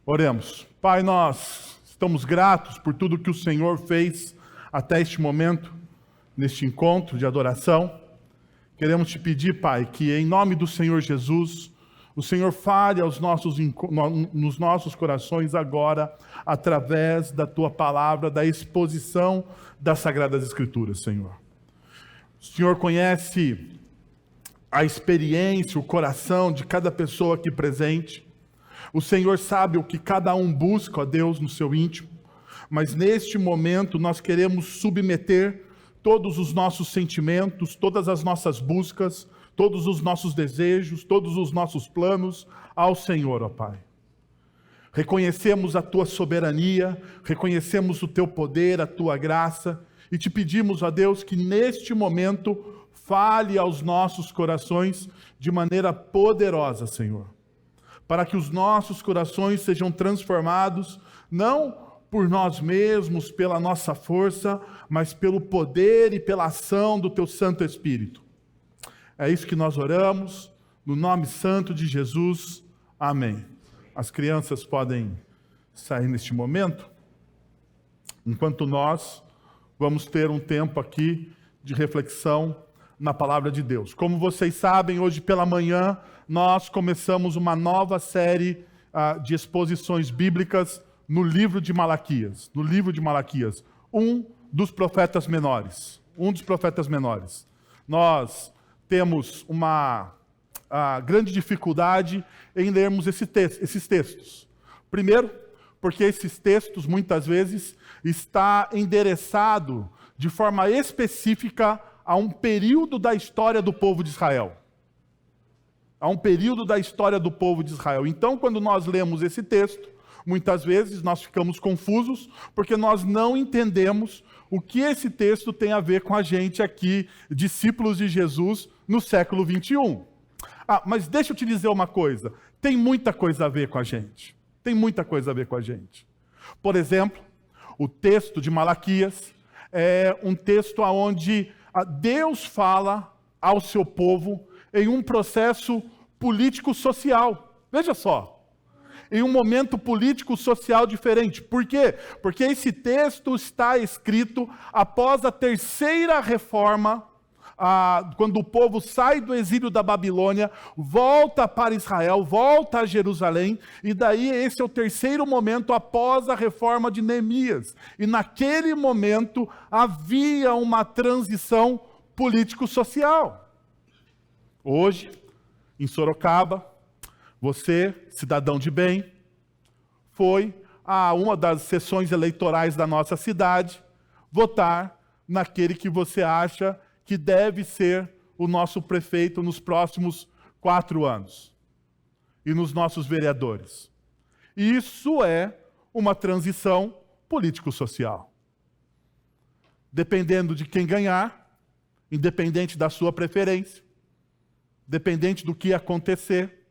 Oremos. Pai, nós estamos gratos por tudo que o Senhor fez até este momento, neste encontro de adoração. Queremos te pedir, Pai, que em nome do Senhor Jesus, o Senhor fale nos nossos corações agora, através da Tua palavra, da exposição das Sagradas Escrituras, Senhor. O Senhor conhece a experiência, o coração de cada pessoa aqui presente. O Senhor sabe o que cada um busca, ó Deus, no seu íntimo. Mas neste momento nós queremos submeter todos os nossos sentimentos, todas as nossas buscas, todos os nossos desejos, todos os nossos planos ao Senhor, ó Pai. Reconhecemos a Tua soberania, reconhecemos o Teu poder, a Tua graça, e te pedimos, ó Deus, que neste momento fale aos nossos corações de maneira poderosa, Senhor. Para que os nossos corações sejam transformados, não por nós mesmos, pela nossa força, mas pelo poder e pela ação do Teu Santo Espírito. É isso que nós oramos, no nome santo de Jesus. Amém. As crianças podem sair neste momento, enquanto nós vamos ter um tempo aqui de reflexão na palavra de Deus. Como vocês sabem, hoje pela manhã nós começamos uma nova série de exposições bíblicas no livro de Malaquias. No livro de Malaquias, um dos profetas menores. Nós temos uma grande dificuldade em lermos esses textos. Primeiro, porque esses textos, muitas vezes, está endereçado de forma específica a um período da história do povo de Israel. Então, quando nós lemos esse texto, muitas vezes nós ficamos confusos, porque nós não entendemos o que esse texto tem a ver com a gente aqui, discípulos de Jesus, no século 21. Mas deixa eu te dizer uma coisa, tem muita coisa a ver com a gente. Por exemplo, o texto de Malaquias é um texto onde Deus fala ao seu povo em um processo político-social. Veja só, em um momento político-social diferente. Por quê? Porque esse texto está escrito após a terceira reforma, quando o povo sai do exílio da Babilônia, volta para Israel, volta a Jerusalém, e daí esse é o terceiro momento após a reforma de Neemias. E naquele momento havia uma transição político-social. Hoje, em Sorocaba, você, cidadão de bem, foi a uma das sessões eleitorais da nossa cidade votar naquele que você acha que deve ser o nosso prefeito nos próximos 4 anos. E nos nossos vereadores. Isso é uma transição político-social. Dependendo de quem ganhar, independente da sua preferência, dependente do que acontecer,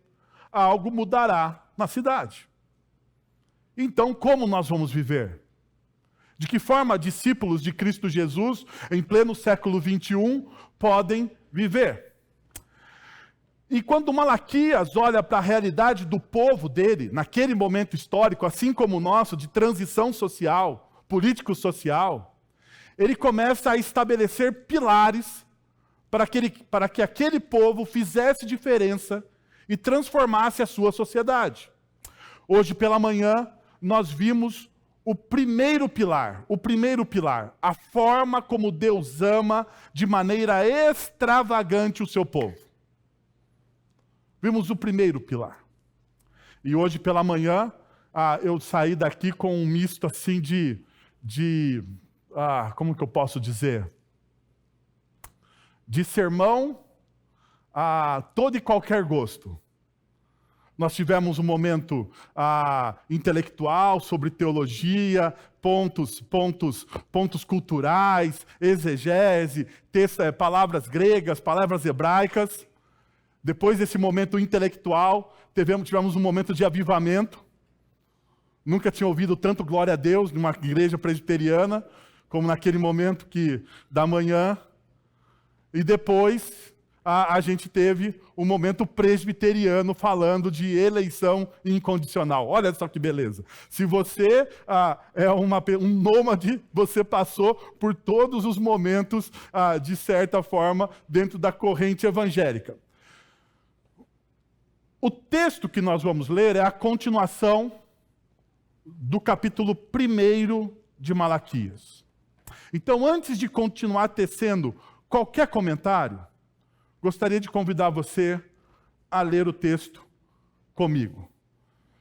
algo mudará na cidade. Então, como nós vamos viver? De que forma discípulos de Cristo Jesus, em pleno século 21, podem viver? E quando Malaquias olha para a realidade do povo dele, naquele momento histórico, assim como o nosso, de transição social, político-social, ele começa a estabelecer pilares para que aquele povo fizesse diferença e transformasse a sua sociedade. Hoje pela manhã, nós vimos o primeiro pilar, a forma como Deus ama de maneira extravagante o seu povo. Vimos o primeiro pilar. E hoje pela manhã, eu saí daqui com um misto assim como que eu posso dizer? De sermão a todo e qualquer gosto. Nós tivemos um momento intelectual sobre teologia, pontos culturais, exegese, palavras gregas, palavras hebraicas. Depois desse momento intelectual, tivemos um momento de avivamento. Nunca tinha ouvido tanto glória a Deus numa igreja presbiteriana, como naquele momento da manhã. E depois, a gente teve o momento presbiteriano falando de eleição incondicional. Olha só que beleza. Se você é um nômade, você passou por todos os momentos, de certa forma, dentro da corrente evangélica. O texto que nós vamos ler é a continuação do capítulo 1 de Malaquias. Então, antes de continuar tecendo qualquer comentário, gostaria de convidar você a ler o texto comigo.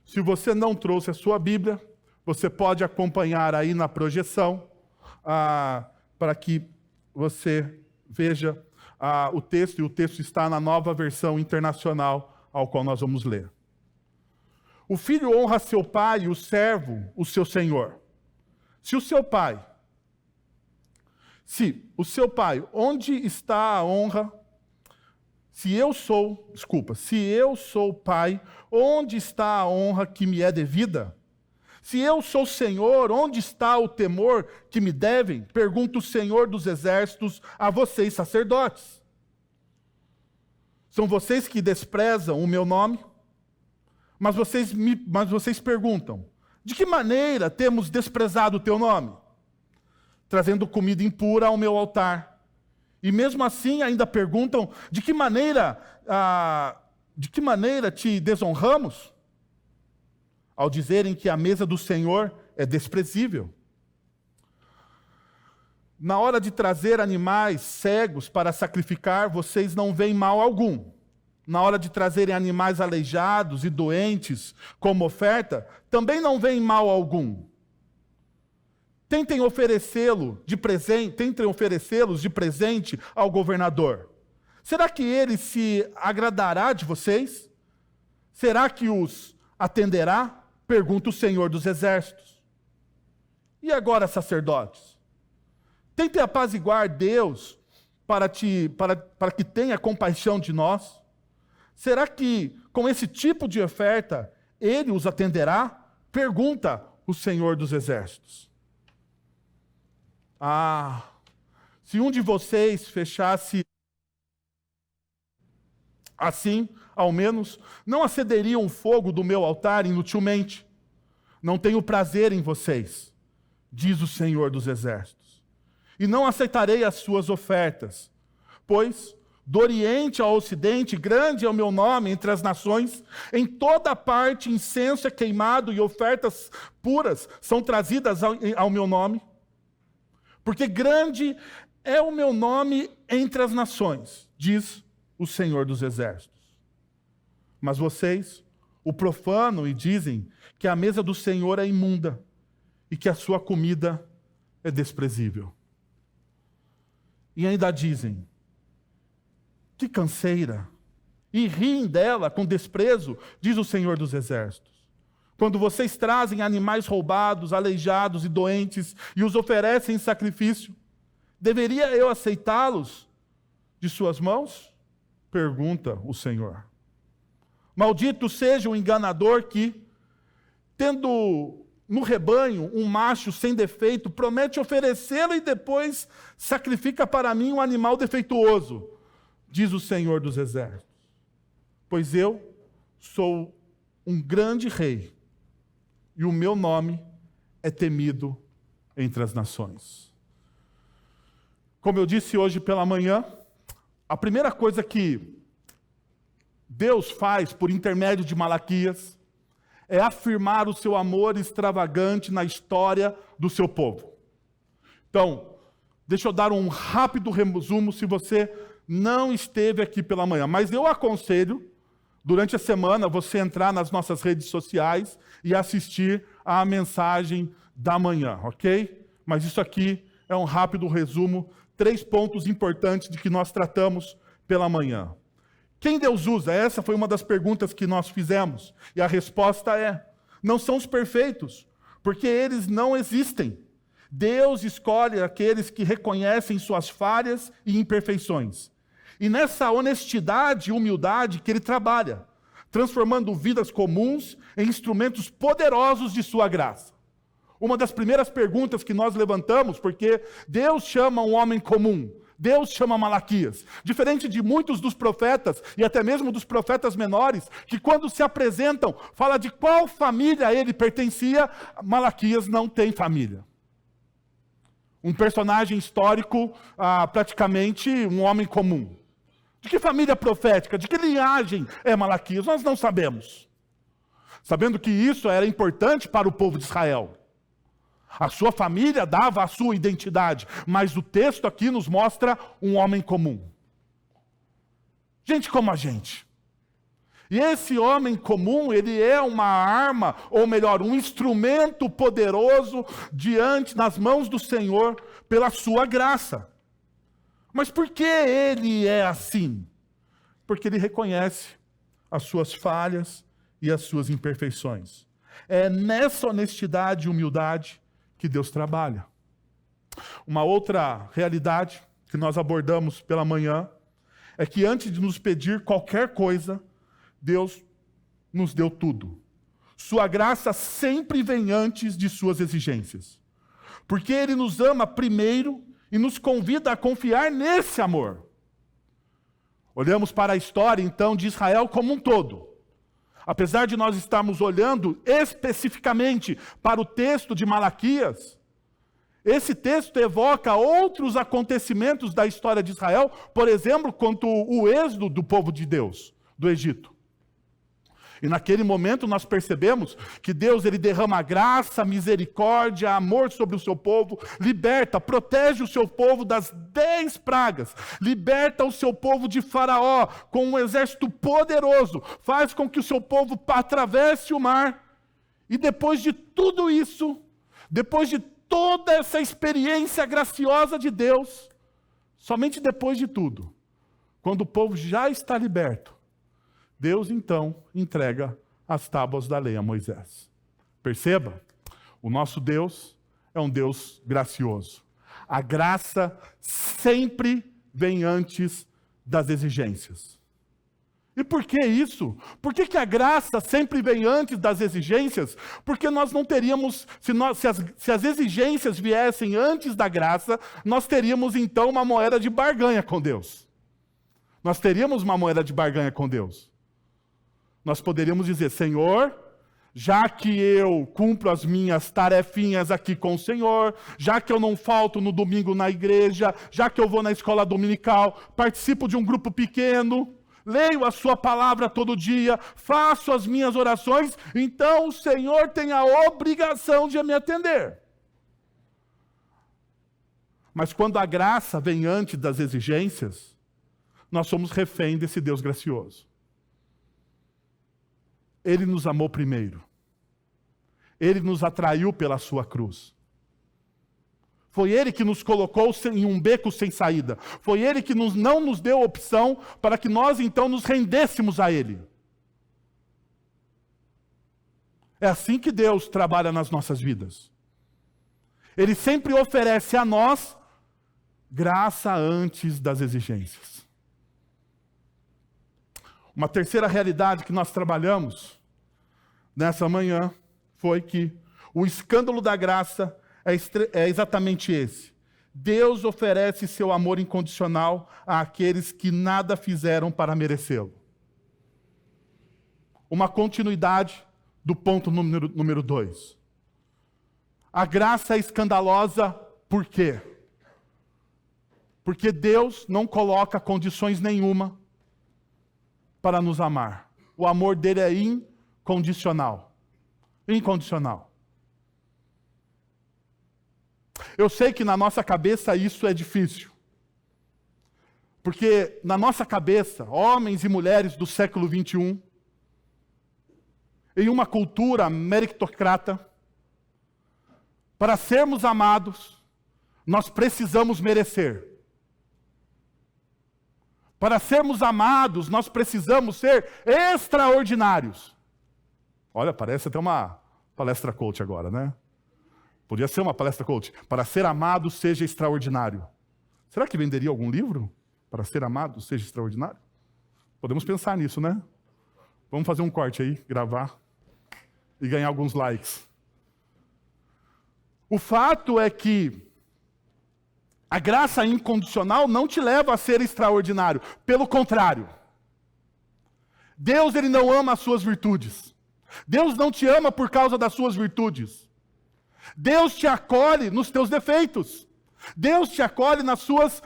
Se você não trouxe a sua Bíblia, você pode acompanhar aí na projeção, para que você veja o texto, e o texto está na Nova Versão Internacional, ao qual nós vamos ler. O filho honra seu pai e o servo o seu senhor. Se o seu pai, onde está a honra? Se eu sou pai, onde está a honra que me é devida? Se eu sou Senhor, onde está o temor que me devem? Pergunta o Senhor dos Exércitos a vocês, sacerdotes. São vocês que desprezam o meu nome? Mas vocês perguntam, de que maneira temos desprezado o teu nome? Trazendo comida impura ao meu altar. E mesmo assim ainda perguntam, de que maneira te desonramos? Ao dizerem que a mesa do Senhor é desprezível. Na hora de trazer animais cegos para sacrificar, vocês não veem mal algum. Na hora de trazerem animais aleijados e doentes como oferta, também não veem mal algum. Tentem oferecê-los de presente ao governador. Será que ele se agradará de vocês? Será que os atenderá? Pergunta o Senhor dos Exércitos. E agora, sacerdotes? Tentem apaziguar Deus para que tenha compaixão de nós. Será que com esse tipo de oferta ele os atenderá? Pergunta o Senhor dos Exércitos. Se um de vocês fechasse assim, ao menos, não acenderiam o fogo do meu altar inutilmente. Não tenho prazer em vocês, diz o Senhor dos Exércitos. E não aceitarei as suas ofertas, pois do Oriente ao Ocidente, grande é o meu nome entre as nações, em toda parte incenso é queimado e ofertas puras são trazidas ao meu nome, porque grande é o meu nome entre as nações, diz o Senhor dos Exércitos. Mas vocês o profanam e dizem que a mesa do Senhor é imunda e que a sua comida é desprezível. E ainda dizem, que canseira, e riem dela com desprezo, diz o Senhor dos Exércitos. Quando vocês trazem animais roubados, aleijados e doentes e os oferecem em sacrifício, deveria eu aceitá-los de suas mãos? Pergunta o Senhor. Maldito seja o enganador que, tendo no rebanho um macho sem defeito, promete oferecê-lo e depois sacrifica para mim um animal defeituoso, diz o Senhor dos Exércitos. Pois eu sou um grande rei e o meu nome é temido entre as nações. Como eu disse hoje pela manhã, a primeira coisa que Deus faz por intermédio de Malaquias é afirmar o seu amor extravagante na história do seu povo. Então, deixa eu dar um rápido resumo se você não esteve aqui pela manhã. Mas eu aconselho, durante a semana, você entrar nas nossas redes sociais e assistir à mensagem da manhã, ok? Mas isso aqui é um rápido resumo, 3 pontos importantes de que nós tratamos pela manhã. Quem Deus usa? Essa foi uma das perguntas que nós fizemos. E a resposta é, não são os perfeitos, porque eles não existem. Deus escolhe aqueles que reconhecem suas falhas e imperfeições. E nessa honestidade e humildade que Ele trabalha, transformando vidas comuns em instrumentos poderosos de sua graça. Uma das primeiras perguntas que nós levantamos, porque Deus chama um homem comum, Deus chama Malaquias. Diferente de muitos dos profetas, e até mesmo dos profetas menores, que quando se apresentam, fala de qual família ele pertencia, Malaquias não tem família. Um personagem histórico, praticamente um homem comum. De que família profética, de que linhagem é Malaquias? Nós não sabemos. Sabendo que isso era importante para o povo de Israel. A sua família dava a sua identidade, mas o texto aqui nos mostra um homem comum. Gente como a gente. E esse homem comum, ele é uma arma, ou melhor, um instrumento poderoso nas mãos do Senhor pela sua graça. Mas por que ele é assim? Porque ele reconhece as suas falhas e as suas imperfeições. É nessa honestidade e humildade que Deus trabalha. Uma outra realidade que nós abordamos pela manhã é que antes de nos pedir qualquer coisa, Deus nos deu tudo. Sua graça sempre vem antes de suas exigências. Porque Ele nos ama primeiro e nos convida a confiar nesse amor. Olhamos para a história, então, de Israel como um todo. Apesar de nós estarmos olhando especificamente para o texto de Malaquias, esse texto evoca outros acontecimentos da história de Israel, por exemplo, quanto o êxodo do povo de Deus, do Egito. E naquele momento nós percebemos que Deus ele derrama graça, misericórdia, amor sobre o seu povo, liberta, protege o seu povo das 10 pragas, liberta o seu povo de Faraó com um exército poderoso, faz com que o seu povo atravesse o mar. E depois de tudo isso, depois de toda essa experiência graciosa de Deus, somente depois de tudo, quando o povo já está liberto, Deus, então, entrega as tábuas da lei a Moisés. Perceba, o nosso Deus é um Deus gracioso. A graça sempre vem antes das exigências. E por que isso? Por que a graça sempre vem antes das exigências? Porque nós não teríamos, se as exigências viessem antes da graça, nós teríamos, então, uma moeda de barganha com Deus. Nós teríamos uma moeda de barganha com Deus. Nós poderíamos dizer, Senhor, já que eu cumpro as minhas tarefinhas aqui com o Senhor, já que eu não falto no domingo na igreja, já que eu vou na escola dominical, participo de um grupo pequeno, leio a sua palavra todo dia, faço as minhas orações, então o Senhor tem a obrigação de me atender. Mas quando a graça vem antes das exigências, nós somos refém desse Deus gracioso. Ele nos amou primeiro. Ele nos atraiu pela sua cruz. Foi Ele que nos colocou em um beco sem saída. Foi Ele que não nos deu opção para que nós então nos rendêssemos a Ele. É assim que Deus trabalha nas nossas vidas. Ele sempre oferece a nós graça antes das exigências. Uma terceira realidade que nós trabalhamos nessa manhã foi que o escândalo da graça é exatamente esse. Deus oferece seu amor incondicional àqueles que nada fizeram para merecê-lo. Uma continuidade do ponto número 2. A graça é escandalosa por quê? Porque Deus não coloca condições nenhuma para nos amar. O amor dele é incondicional. Incondicional. Eu sei que na nossa cabeça isso é difícil. Porque na nossa cabeça, homens e mulheres do século 21, em uma cultura meritocrata, para sermos amados, nós precisamos merecer. Para sermos amados, nós precisamos ser extraordinários. Olha, parece até uma palestra coach agora, né? Podia ser uma palestra coach. Para ser amado, seja extraordinário. Será que venderia algum livro? Para ser amado, seja extraordinário? Podemos pensar nisso, né? Vamos fazer um corte aí, gravar e ganhar alguns likes. O fato é que A graça incondicional não te leva a ser extraordinário. Pelo contrário. Deus, ele não ama as suas virtudes. Deus não te ama por causa das suas virtudes. Deus te acolhe nos teus defeitos. Deus te acolhe nas suas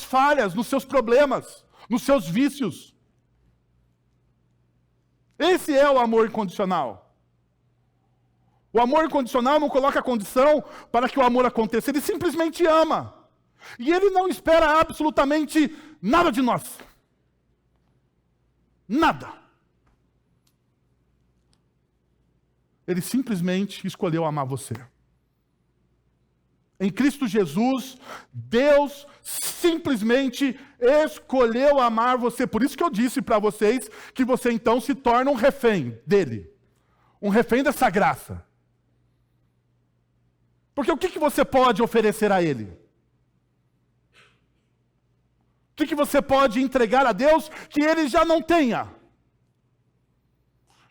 falhas, nos seus problemas, nos seus vícios. Esse é o amor incondicional. O amor incondicional não coloca condição para que o amor aconteça. Ele simplesmente ama. E ele não espera absolutamente nada de nós. Nada. Ele simplesmente escolheu amar você. Em Cristo Jesus, Deus simplesmente escolheu amar você. Por isso que eu disse para vocês que você então se torna um refém dele. Um refém dessa graça. Porque o que você pode oferecer a ele? O que você pode entregar a Deus que ele já não tenha?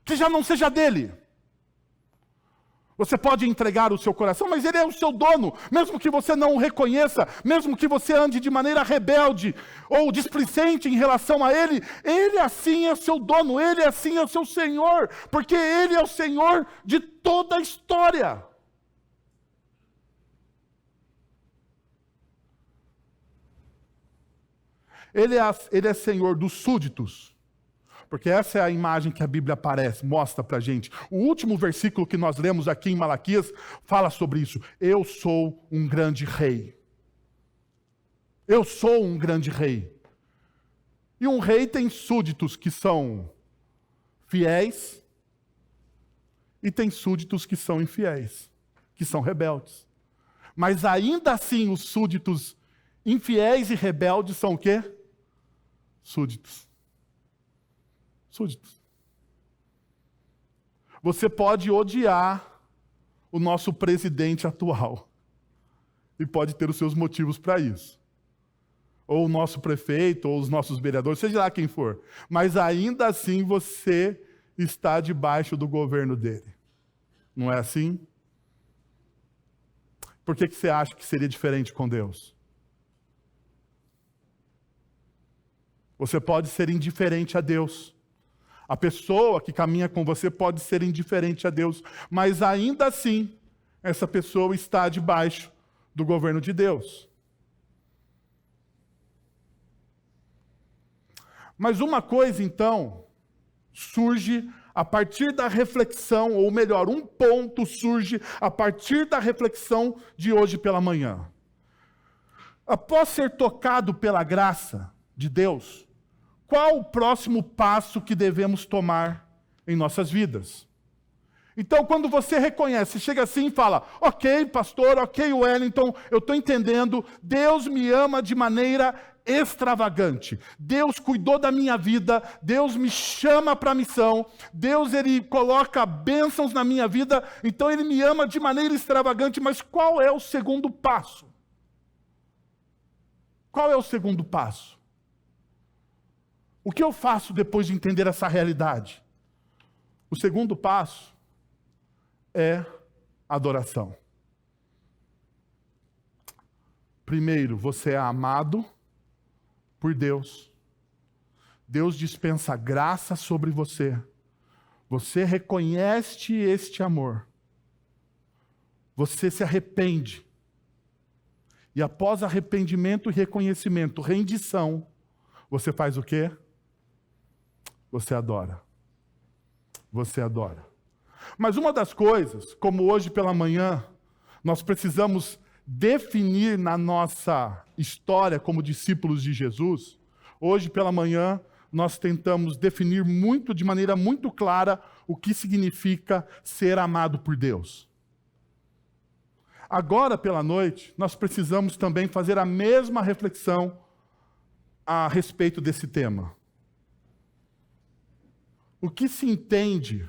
Que já não seja dele? Você pode entregar o seu coração, mas ele é o seu dono. Mesmo que você não o reconheça, mesmo que você ande de maneira rebelde ou displicente em relação a ele, ele assim é seu dono, ele assim é seu Senhor, porque ele é o Senhor de toda a história. Ele é Senhor dos súditos. Porque essa é a imagem que a Bíblia mostra para a gente. O último versículo que nós lemos aqui em Malaquias fala sobre isso. Eu sou um grande rei. Eu sou um grande rei. E um rei tem súditos que são fiéis e tem súditos que são infiéis, que são rebeldes. Mas ainda assim os súditos infiéis e rebeldes são o quê? Súditos. Súditos. Você pode odiar o nosso presidente atual. E pode ter os seus motivos para isso. Ou o nosso prefeito, ou os nossos vereadores, seja lá quem for. Mas ainda assim você está debaixo do governo dele. Não é assim? Por que você acha que seria diferente com Deus? Você pode ser indiferente a Deus. A pessoa que caminha com você pode ser indiferente a Deus, mas ainda assim, essa pessoa está debaixo do governo de Deus. Mas uma coisa, então, surge a partir da reflexão, ou melhor, um ponto surge a partir da reflexão de hoje pela manhã. Após ser tocado pela graça de Deus, qual o próximo passo que devemos tomar em nossas vidas? Então, quando você reconhece, chega assim e fala, ok, pastor, ok, Wellington, eu estou entendendo, Deus me ama de maneira extravagante. Deus cuidou da minha vida, Deus me chama para a missão, Deus ele coloca bênçãos na minha vida, então ele me ama de maneira extravagante, mas qual é o segundo passo? Qual é o segundo passo? O que eu faço depois de entender essa realidade? O segundo passo é adoração. Primeiro, você é amado por Deus. Deus dispensa graça sobre você. Você reconhece este amor. Você se arrepende. E após arrependimento e reconhecimento, rendição, você faz o quê? Você adora. Você adora. Mas uma das coisas, como hoje pela manhã, nós precisamos definir na nossa história como discípulos de Jesus, hoje pela manhã nós tentamos definir de maneira muito clara o que significa ser amado por Deus. Agora pela noite, nós precisamos também fazer a mesma reflexão a respeito desse tema. O que se entende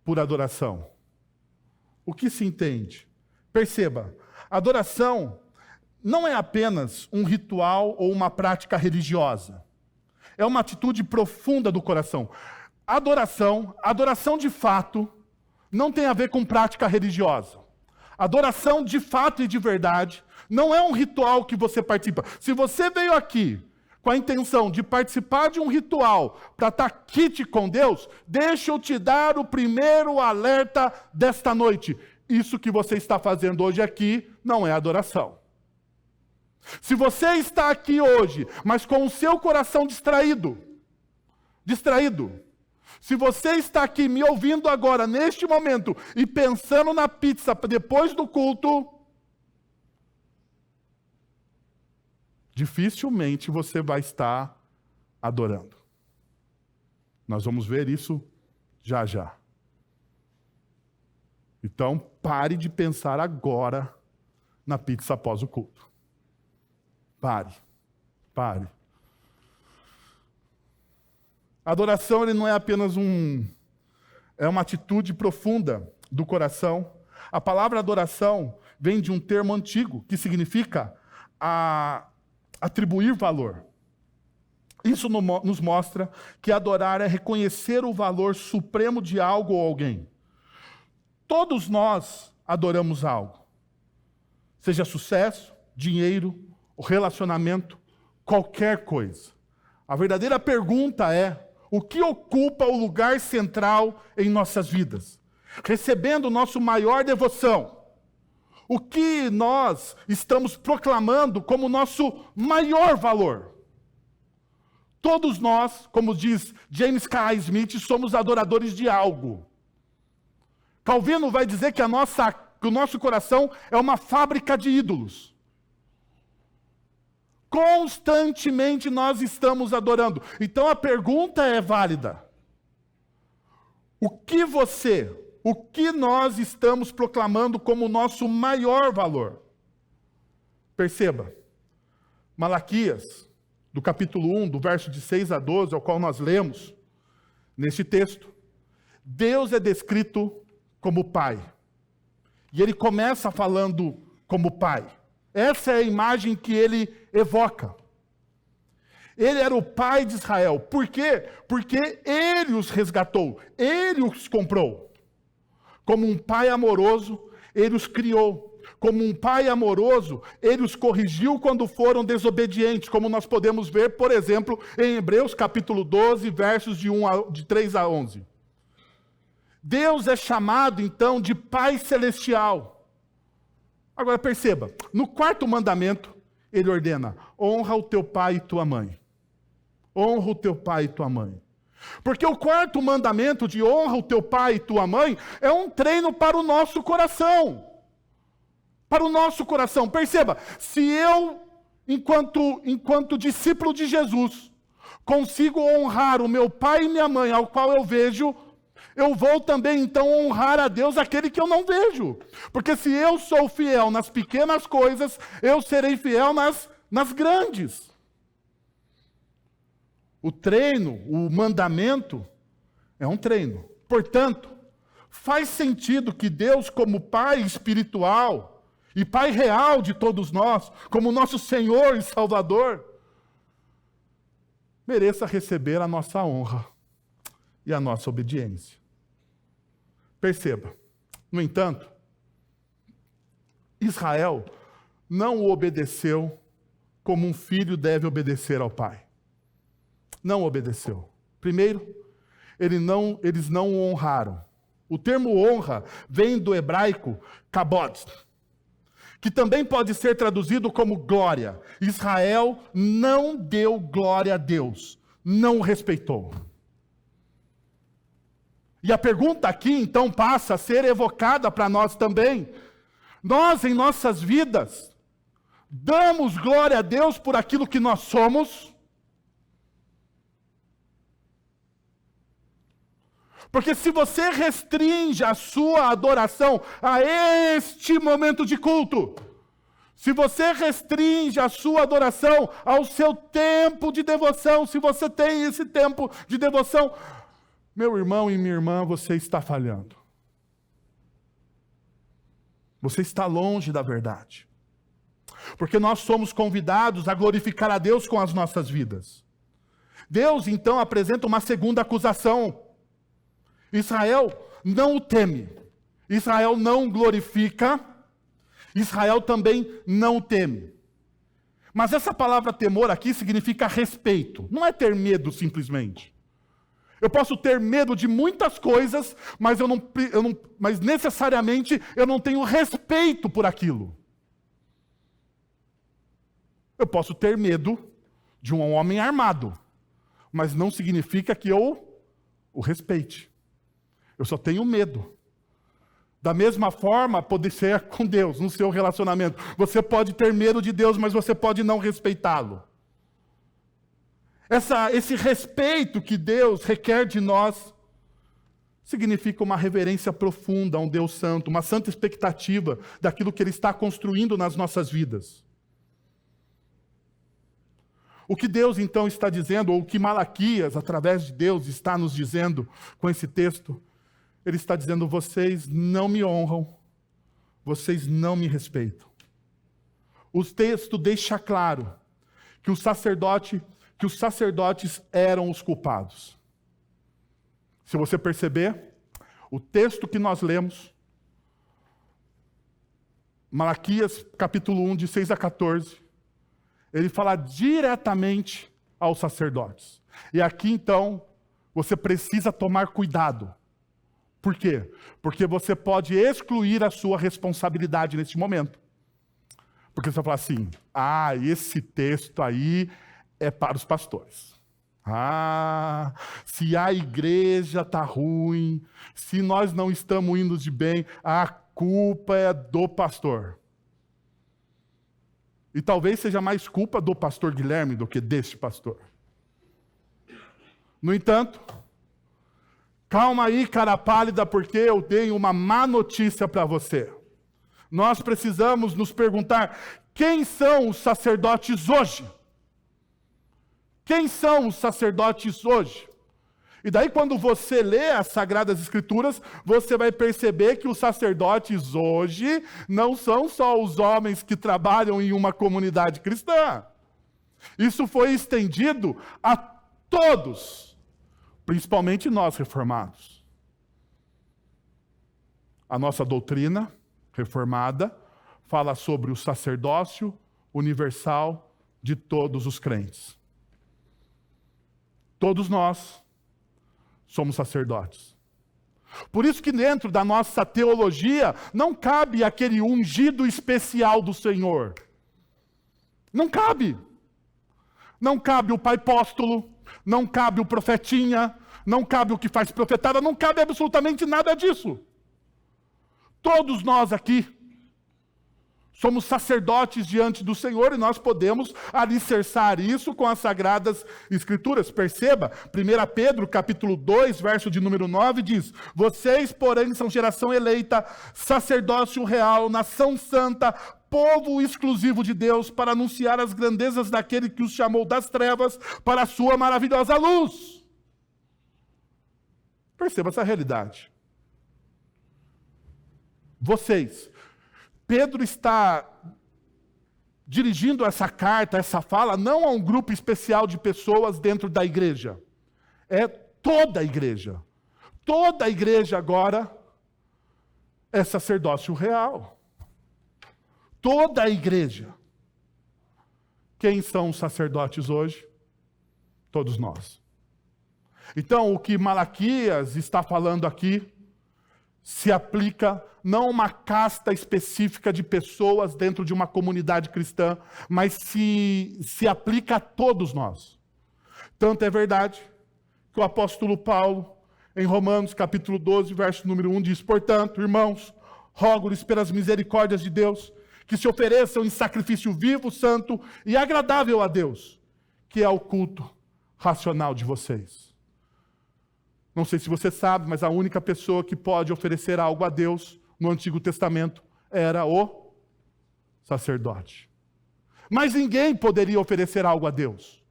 por adoração? O que se entende? Perceba, adoração não é apenas um ritual ou uma prática religiosa. É uma atitude profunda do coração. Adoração de fato, não tem a ver com prática religiosa. Adoração de fato e de verdade não é um ritual que você participa. Se você veio aqui com a intenção de participar de um ritual para estar quite com Deus, deixa eu te dar o primeiro alerta desta noite. Isso que você está fazendo hoje aqui não é adoração. Se você está aqui hoje, mas com o seu coração distraído, se você está aqui me ouvindo agora, neste momento, e pensando na pizza depois do culto, dificilmente você vai estar adorando. Nós vamos ver isso já já. Então, pare de pensar agora na pizza após o culto. Pare. A adoração ele não é apenas é uma atitude profunda do coração. A palavra adoração vem de um termo antigo que significa atribuir valor. Isso nos mostra que adorar é reconhecer o valor supremo de algo ou alguém. Todos nós adoramos algo. Seja sucesso, dinheiro, relacionamento, qualquer coisa. A verdadeira pergunta é: o que ocupa o lugar central em nossas vidas? Recebendo nossa maior devoção. O que nós estamos proclamando como nosso maior valor? Todos nós, como diz James K. Smith, somos adoradores de algo. Calvino vai dizer que o nosso coração é uma fábrica de ídolos. Constantemente nós estamos adorando. Então a pergunta é válida. O que nós estamos proclamando como nosso maior valor? Perceba, Malaquias, do capítulo 1, do verso de 6 a 12, ao qual nós lemos, neste texto, Deus é descrito como Pai. E ele começa falando como Pai. Essa é a imagem que ele evoca. Ele era o pai de Israel. Por quê? Porque ele os resgatou, ele os comprou. Como um pai amoroso, ele os criou. Como um pai amoroso, ele os corrigiu quando foram desobedientes, como nós podemos ver, por exemplo, em Hebreus capítulo 12, versos de 3 a 11. Deus é chamado, então, de Pai Celestial. Agora perceba, no quarto mandamento, ele ordena: honra o teu pai e tua mãe. Honra o teu pai e tua mãe. Porque o quarto mandamento de honra o teu pai e tua mãe é um treino para o nosso coração. Para o nosso coração. Perceba, se eu, enquanto discípulo de Jesus, consigo honrar o meu pai e minha mãe, ao qual eu vejo, eu vou também, então, honrar a Deus aquele que eu não vejo. Porque se eu sou fiel nas pequenas coisas, eu serei fiel nas grandes. O treino, o mandamento, é um treino. Portanto, faz sentido que Deus, como Pai espiritual e Pai real de todos nós, como nosso Senhor e Salvador, mereça receber a nossa honra e a nossa obediência. Perceba, no entanto, Israel não o obedeceu como um filho deve obedecer ao pai. Não obedeceu. Primeiro, eles não o honraram. O termo honra vem do hebraico kabod, que também pode ser traduzido como glória. Israel não deu glória a Deus, não o respeitou. E a pergunta aqui, então, passa a ser evocada para nós também. Nós, em nossas vidas, damos glória a Deus por aquilo que nós somos? Porque se você restringe a sua adoração a este momento de culto, se você restringe a sua adoração ao seu tempo de devoção, se você tem esse tempo de devoção, meu irmão e minha irmã, você está falhando. Você está longe da verdade. Porque nós somos convidados a glorificar a Deus com as nossas vidas. Deus, então, apresenta uma segunda acusação. Israel não o teme. Israel não glorifica Israel também não o teme. Mas essa palavra temor aqui significa respeito. Não é ter medo simplesmente. Eu posso ter medo de muitas coisas, mas necessariamente eu não tenho respeito por aquilo. Eu posso ter medo de um homem armado, mas não significa que eu o respeite. Eu só tenho medo. Da mesma forma, pode ser com Deus, no seu relacionamento. Você pode ter medo de Deus, mas você pode não respeitá-lo. Esse respeito que Deus requer de nós significa uma reverência profunda a um Deus santo, uma santa expectativa daquilo que Ele está construindo nas nossas vidas. O que Deus então está dizendo, ou o que Malaquias, através de Deus, está nos dizendo com esse texto, Ele está dizendo: vocês não me honram, vocês não me respeitam. O texto deixa claro que os sacerdotes eram os culpados. Se você perceber, o texto que nós lemos, Malaquias capítulo 1, de 6 a 14, ele fala diretamente aos sacerdotes. E aqui então, você precisa tomar cuidado. Por quê? Porque você pode excluir a sua responsabilidade neste momento. Porque você vai falar assim: esse texto aí é para os pastores. Se a igreja está ruim, se nós não estamos indo de bem, a culpa é do pastor. E talvez seja mais culpa do pastor Guilherme do que deste pastor. No entanto, calma aí, cara pálida, porque eu tenho uma má notícia para você. Nós precisamos nos perguntar: quem são os sacerdotes hoje? Quem são os sacerdotes hoje? E daí, quando você lê as Sagradas Escrituras, você vai perceber que os sacerdotes hoje não são só os homens que trabalham em uma comunidade cristã. Isso foi estendido a todos, principalmente nós reformados. A nossa doutrina reformada fala sobre o sacerdócio universal de todos os crentes. Todos nós somos sacerdotes. Por isso que dentro da nossa teologia não cabe aquele ungido especial do Senhor. Não cabe. Não cabe o pai apóstolo, não cabe o profetinha, não cabe o que faz profetada, não cabe absolutamente nada disso. Todos nós aqui somos sacerdotes diante do Senhor e nós podemos alicerçar isso com as Sagradas Escrituras. Perceba, 1 Pedro capítulo 2, verso de número 9 diz: vocês, porém, são geração eleita, sacerdócio real, nação santa, povo exclusivo de Deus, para anunciar as grandezas daquele que os chamou das trevas para a sua maravilhosa luz. Perceba essa realidade. Pedro está dirigindo essa carta, essa fala, não a um grupo especial de pessoas dentro da igreja. É toda a igreja. Toda a igreja agora é sacerdócio real. Toda a igreja. Quem são os sacerdotes hoje? Todos nós. Então, o que Malaquias está falando aqui se aplica não a uma casta específica de pessoas dentro de uma comunidade cristã, mas se aplica a todos nós. Tanto é verdade que o apóstolo Paulo, em Romanos capítulo 12, verso número 1, diz: portanto, irmãos, rogo-lhes pelas misericórdias de Deus, que se ofereçam em sacrifício vivo, santo e agradável a Deus, que é o culto racional de vocês. Não sei se você sabe, mas a única pessoa que pode oferecer algo a Deus no Antigo Testamento era o sacerdote. Mas ninguém poderia oferecer algo a Deus.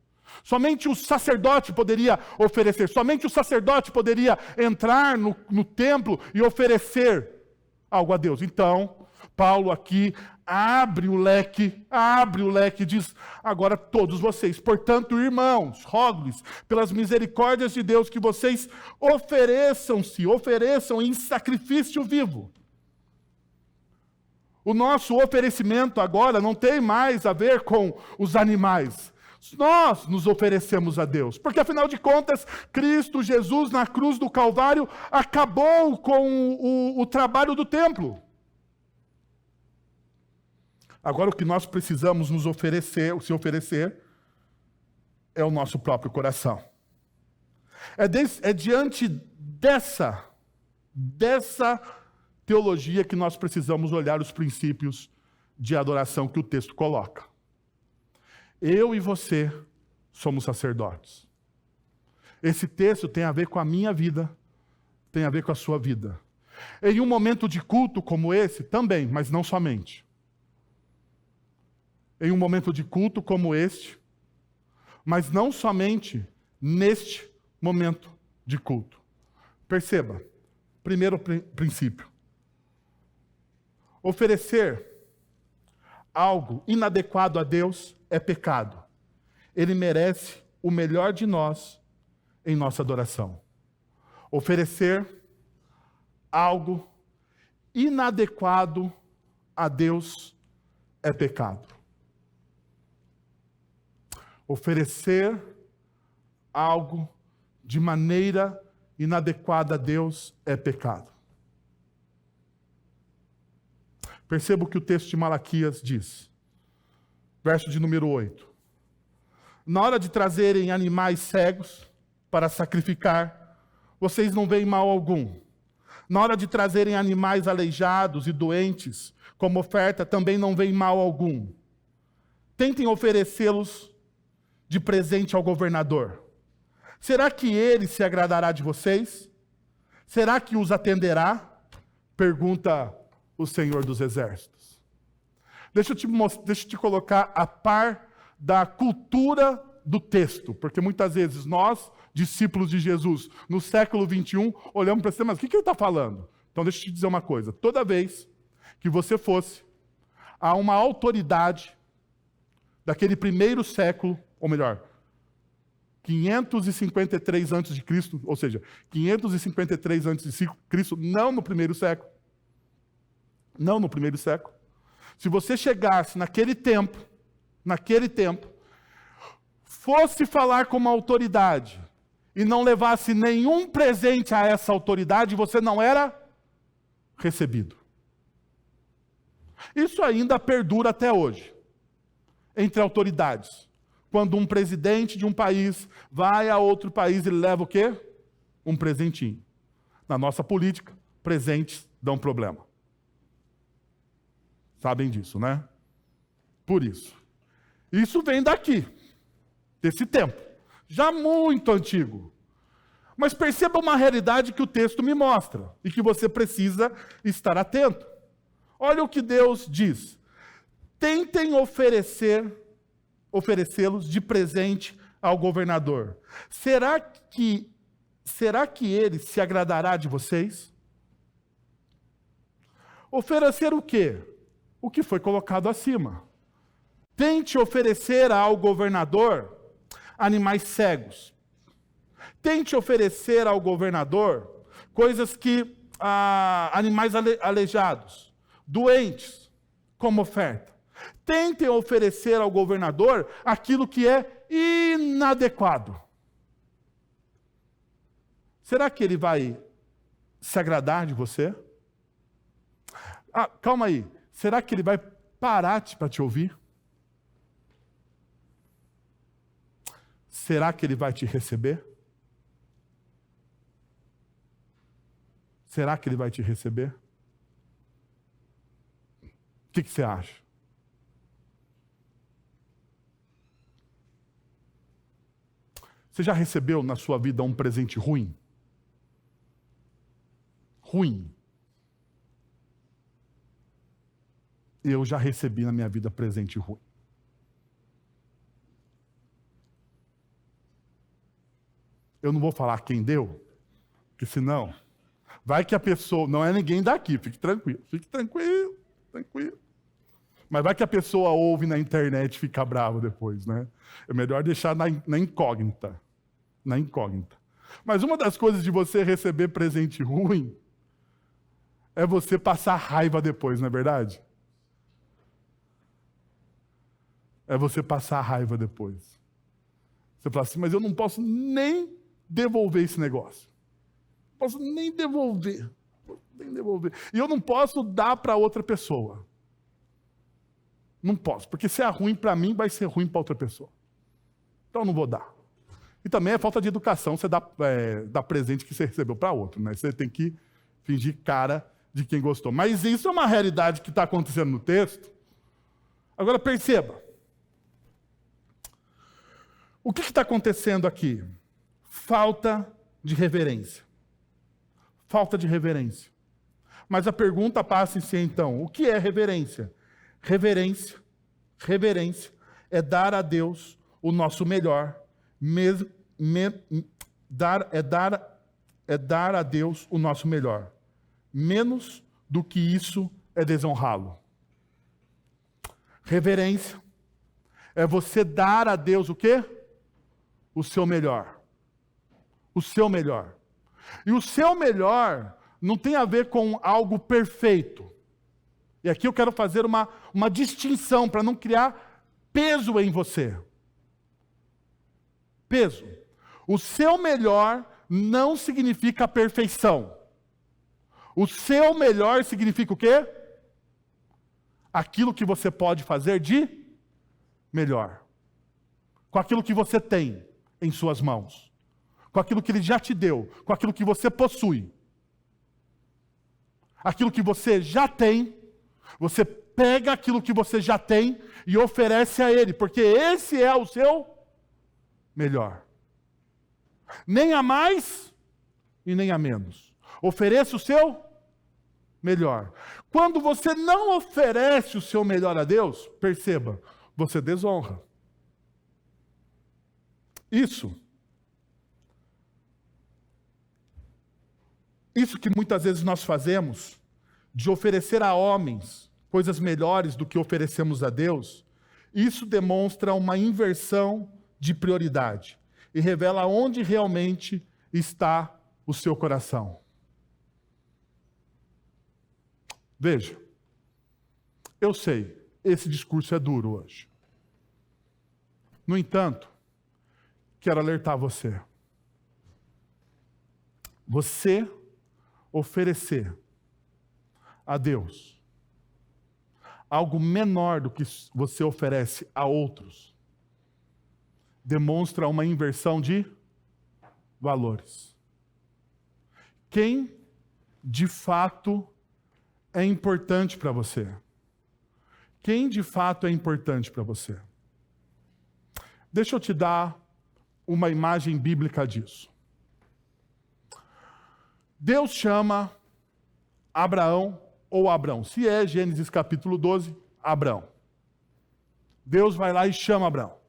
Somente o sacerdote poderia oferecer, somente o sacerdote poderia entrar no templo e oferecer algo a Deus. Então, Paulo aqui abre o leque e diz: agora todos vocês, portanto, irmãos, rogo-lhes pelas misericórdias de Deus que vocês ofereçam em sacrifício vivo. O nosso oferecimento agora não tem mais a ver com os animais. Nós nos oferecemos a Deus, porque afinal de contas, Cristo Jesus na cruz do Calvário acabou com o trabalho do templo. Agora o que nós precisamos nos oferecer, se oferecer, é o nosso próprio coração. É diante dessa teologia que nós precisamos olhar os princípios de adoração que o texto coloca. Eu e você somos sacerdotes. Esse texto tem a ver com a minha vida, tem a ver com a sua vida. Em um momento de culto como esse, também, mas não somente. Em um momento de culto como este, mas não somente neste momento de culto. Perceba, primeiro princípio. Oferecer algo inadequado a Deus é pecado. Ele merece o melhor de nós em nossa adoração. Oferecer algo inadequado a Deus é pecado. Oferecer algo de maneira inadequada a Deus é pecado. Perceba o que o texto de Malaquias diz. Verso de número 8. Na hora de trazerem animais cegos para sacrificar, vocês não veem mal algum. Na hora de trazerem animais aleijados e doentes como oferta, também não veem mal algum. Tentem oferecê-los de presente ao governador. Será que ele se agradará de vocês? Será que os atenderá? Pergunta o Senhor dos Exércitos. Deixa eu te colocar a par da cultura do texto, porque muitas vezes nós, discípulos de Jesus, no século 21, olhamos para esse, mas o que ele está falando? Então deixa eu te dizer uma coisa, toda vez que você fosse a uma autoridade daquele primeiro século, ou melhor, 553 a.C., ou seja, 553 a.C., não no primeiro século. Não no primeiro século. Se você chegasse naquele tempo, fosse falar com uma autoridade e não levasse nenhum presente a essa autoridade, você não era recebido. Isso ainda perdura até hoje, entre autoridades. Quando um presidente de um país vai a outro país, ele leva o quê? Um presentinho. Na nossa política, presentes dão problema. Sabem disso, né? Por isso. Isso vem daqui, desse tempo, já muito antigo. Mas perceba uma realidade que o texto me mostra e que você precisa estar atento. Olha o que Deus diz. Tentem oferecê-los de presente ao governador. Será que ele se agradará de vocês? Oferecer o quê? O que foi colocado acima. Tente oferecer ao governador animais cegos. Tente oferecer ao governador coisas que animais aleijados, doentes, como oferta. Tentem oferecer ao governador aquilo que é inadequado. Será que ele vai se agradar de você? Calma aí. Será que ele vai parar para te ouvir? Será que ele vai te receber? Será que ele vai te receber? O que você acha? Você já recebeu na sua vida um presente ruim? Ruim. Eu já recebi na minha vida presente ruim. Eu não vou falar quem deu, porque senão, vai que a pessoa, não é ninguém daqui, fique tranquilo. Mas vai que a pessoa ouve na internet e fica brava depois, né? É melhor deixar na incógnita. Na incógnita. Mas uma das coisas de você receber presente ruim é você passar raiva depois, não é verdade? é você passar a raiva depois. Você fala assim, mas eu não posso nem devolver esse negócio. Não posso nem devolver. E eu não posso dar para outra pessoa. Não posso, porque se é ruim para mim, vai ser ruim para outra pessoa. Então eu não vou dar. E também é falta de educação você dar presente que você recebeu para outro, né? Você tem que fingir cara de quem gostou. Mas isso é uma realidade que está acontecendo no texto. Agora perceba. O que está acontecendo aqui? Falta de reverência. Falta de reverência. Mas a pergunta passa em si então, o que é reverência? Reverência é dar a Deus o nosso melhor, dar a Deus o nosso melhor. Menos do que isso é desonrá-lo. Reverência é você dar a Deus o quê? O seu melhor. O seu melhor. E o seu melhor não tem a ver com algo perfeito. E aqui eu quero fazer uma distinção para não criar peso em você. Peso. O seu melhor não significa perfeição. O seu melhor significa o quê? Aquilo que você pode fazer de melhor. Com aquilo que você tem em suas mãos. Com aquilo que Ele já te deu. Com aquilo que você possui. Aquilo que você já tem, você pega aquilo que você já tem e oferece a Ele, porque esse é o seu melhor. Nem a mais e nem a menos. Ofereça o seu melhor. Quando você não oferece o seu melhor a Deus, perceba, você desonra. Isso que muitas vezes nós fazemos, de oferecer a homens coisas melhores do que oferecemos a Deus, isso demonstra uma inversão de prioridade e revela onde realmente está o seu coração. Veja, eu sei, esse discurso é duro hoje. No entanto, quero alertar você. Você oferecer a Deus algo menor do que você oferece a outros demonstra uma inversão de valores. Quem de fato é importante para você? Quem de fato é importante para você? Deixa eu te dar uma imagem bíblica disso. Deus chama Abraão ou Abrão. Se é Gênesis capítulo 12, Abrão. Deus vai lá e chama Abrão.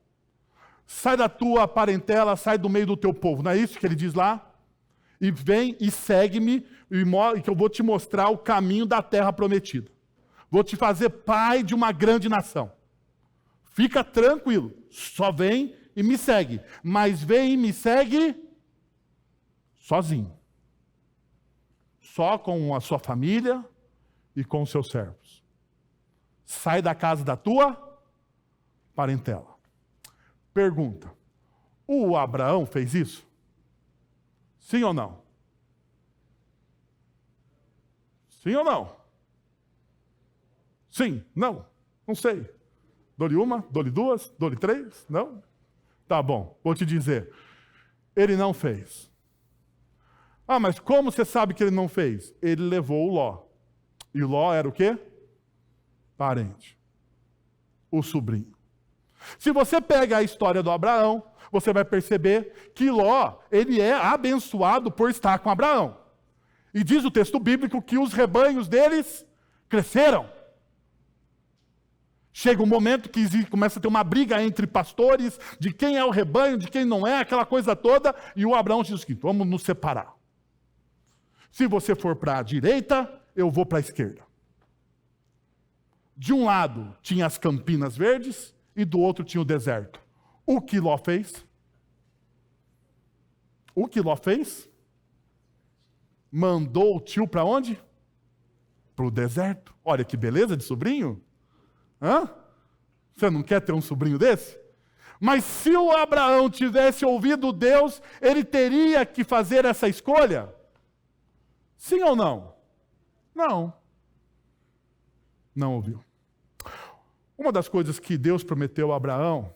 Sai da tua parentela, sai do meio do teu povo. Não é isso que ele diz lá? E vem e segue-me, e que eu vou te mostrar o caminho da terra prometida. Vou te fazer pai de uma grande nação. Fica tranquilo, só vem e me segue. Mas vem e me segue sozinho. Só com a sua família e com os seus servos. Sai da casa da tua parentela. Pergunta: o Abraão fez isso? Sim ou não? Sim ou não? Sim, não, não sei. Dou-lhe uma, dou-lhe duas, dou-lhe três? Não? Tá bom, vou te dizer. Ele não fez. Ah, mas como você sabe que ele não fez? Ele levou o Ló. E o Ló era o quê? Parente. O sobrinho. Se você pega a história do Abraão, você vai perceber que Ló, ele é abençoado por estar com Abraão. E diz o texto bíblico que os rebanhos deles cresceram. Chega um momento que começa a ter uma briga entre pastores, de quem é o rebanho, de quem não é, aquela coisa toda, e o Abraão diz o seguinte: vamos nos separar. Se você for para a direita, eu vou para a esquerda. De um lado tinha as Campinas Verdes e do outro tinha o deserto. O que Ló fez? O que Ló fez? Mandou o tio para onde? Para o deserto. Olha que beleza de sobrinho. Hã? Você não quer ter um sobrinho desse? Mas se o Abraão tivesse ouvido Deus, ele teria que fazer essa escolha? Sim ou não? Não. Não ouviu. Uma das coisas que Deus prometeu a Abraão,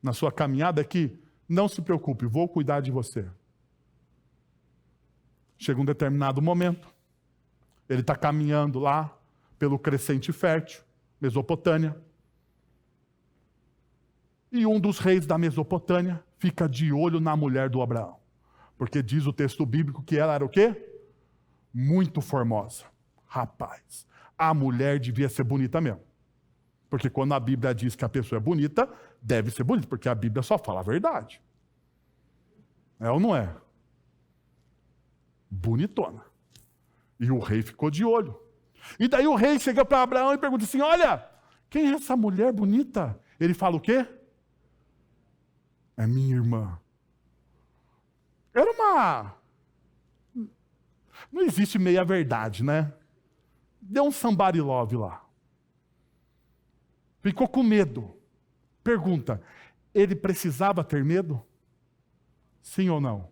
na sua caminhada, é que, não se preocupe, vou cuidar de você. Chega um determinado momento, ele está caminhando lá, pelo crescente fértil, Mesopotâmia, e um dos reis da Mesopotâmia fica de olho na mulher do Abraão. Porque diz o texto bíblico que ela era o quê? Muito formosa. Rapaz, a mulher devia ser bonita mesmo. Porque quando a Bíblia diz que a pessoa é bonita, deve ser bonita, porque a Bíblia só fala a verdade. É ou não é? Bonitona. E o rei ficou de olho. E daí o rei chega para Abraão e pergunta assim, olha, quem é essa mulher bonita? Ele fala o quê? É minha irmã. Era uma... Não existe meia verdade, né? Deu um somebody love lá. Ficou com medo. Pergunta, ele precisava ter medo? Sim ou não?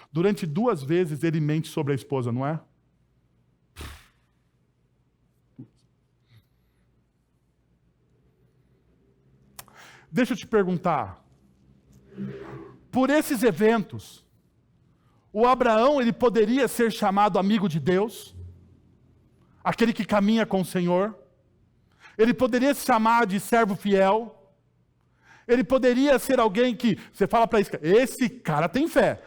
Durante 2 vezes ele mente sobre a esposa, não é? Deixa eu te perguntar. Por esses eventos, o Abraão ele poderia ser chamado amigo de Deus? Aquele que caminha com o Senhor? Ele poderia se chamar de servo fiel? Ele poderia ser alguém que você fala para esse cara tem fé?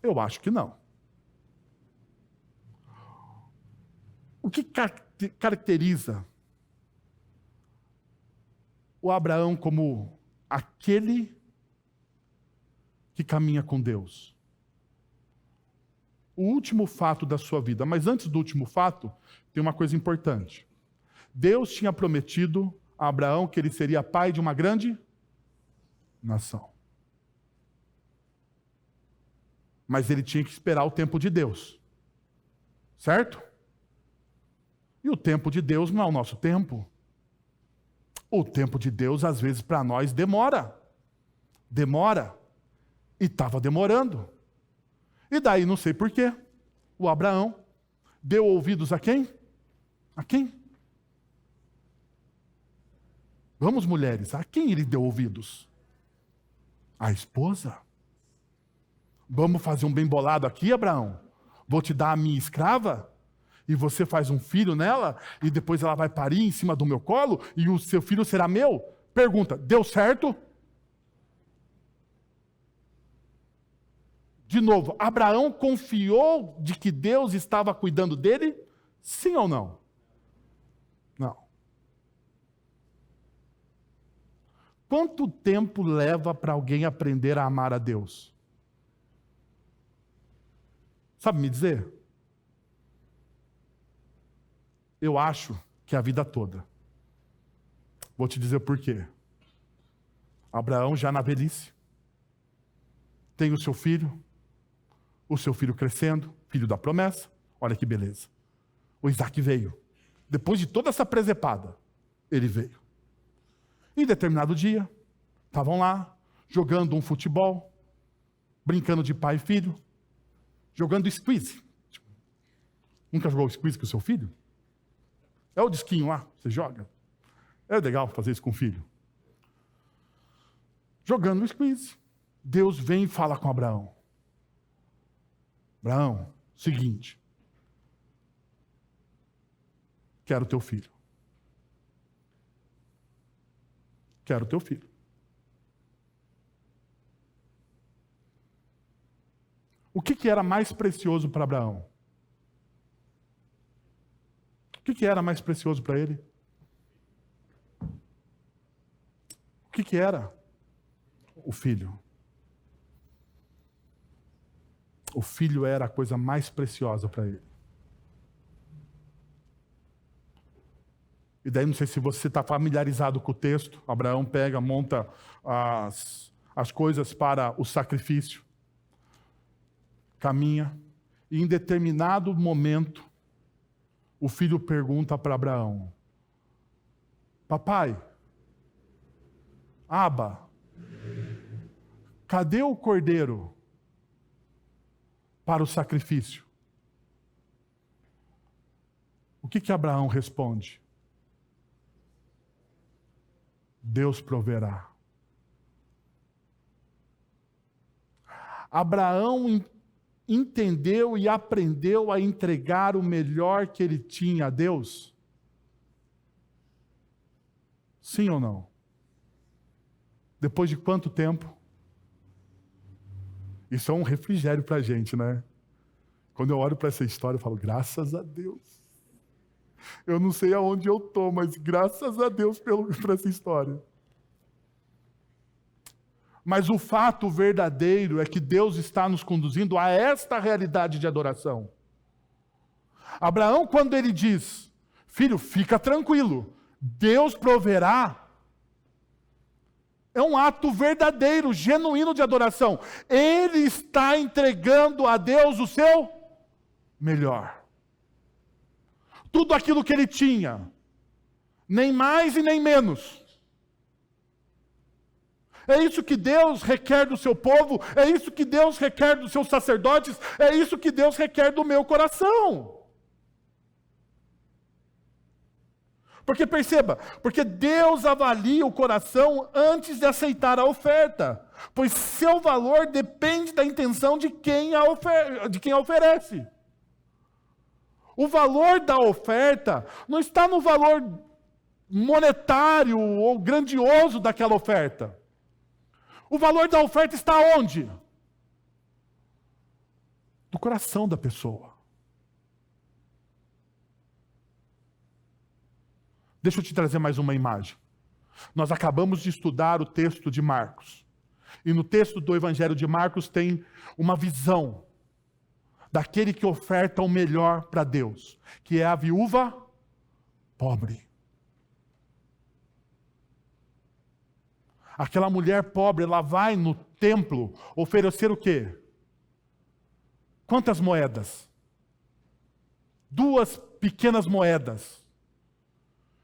Eu acho que não. O que caracteriza o Abraão como aquele que caminha com Deus? O último fato da sua vida, mas antes do último fato, tem uma coisa importante. Deus tinha prometido a Abraão que ele seria pai de uma grande nação. Mas ele tinha que esperar o tempo de Deus. Certo? E o tempo de Deus não é o nosso tempo. O tempo de Deus, às vezes, para nós, demora. Demora. E estava demorando. E daí, não sei porquê, o Abraão deu ouvidos a quem? A quem? Vamos, mulheres, a quem ele deu ouvidos? A esposa. Vamos fazer um bem bolado aqui, Abraão? Vou te dar a minha escrava? E você faz um filho nela? E depois ela vai parir em cima do meu colo? E o seu filho será meu? Pergunta, deu certo? De novo, Abraão confiou de que Deus estava cuidando dele? Sim ou não? Não. Quanto tempo leva para alguém aprender a amar a Deus? Sabe me dizer? Eu acho que a vida toda. Vou te dizer por quê. Abraão já na velhice, tem o seu filho crescendo, filho da promessa, olha que beleza. O Isaac veio. Depois de toda essa presepada, ele veio. Em determinado dia, estavam lá, jogando um futebol, brincando de pai e filho, jogando squeeze. Nunca jogou squeeze com o seu filho? É o disquinho lá, você joga. É legal fazer isso com o filho. Jogando squeeze. Deus vem e fala com Abraão. Abraão, seguinte. Quero teu filho. Quero teu filho. O que era mais precioso para Abraão? O que era mais precioso para ele? O que era? O filho. O filho era a coisa mais preciosa para ele. E daí, não sei se você está familiarizado com o texto. Abraão pega, monta as coisas para o sacrifício. Caminha. E em determinado momento, o filho pergunta para Abraão: papai, Aba, cadê o cordeiro para o sacrifício? O que Abraão responde? Deus proverá. Abraão entendeu e aprendeu a entregar o melhor que ele tinha a Deus? Sim ou não? Depois de quanto tempo? Isso é um refrigério para a gente, né? Quando eu olho para essa história, eu falo, graças a Deus. Eu não sei aonde eu estou, mas graças a Deus por essa história. Mas o fato verdadeiro é que Deus está nos conduzindo a esta realidade de adoração. Abraão, quando ele diz, filho, fica tranquilo, Deus proverá, é um ato verdadeiro, genuíno de adoração. Ele está entregando a Deus o seu melhor. Tudo aquilo que ele tinha, nem mais e nem menos. É isso que Deus requer do seu povo, é isso que Deus requer dos seus sacerdotes, é isso que Deus requer do meu coração. Porque perceba, porque Deus avalia o coração antes de aceitar a oferta, pois seu valor depende da intenção de quem a oferece. O valor da oferta não está no valor monetário ou grandioso daquela oferta. O valor da oferta está onde? No coração da pessoa. Deixa eu te trazer mais uma imagem. Nós acabamos de estudar o texto de Marcos. E no texto do Evangelho de Marcos tem uma visão daquele que oferta o melhor para Deus, que é a viúva pobre. Aquela mulher pobre, ela vai no templo oferecer o quê? Quantas moedas? 2 pequenas moedas,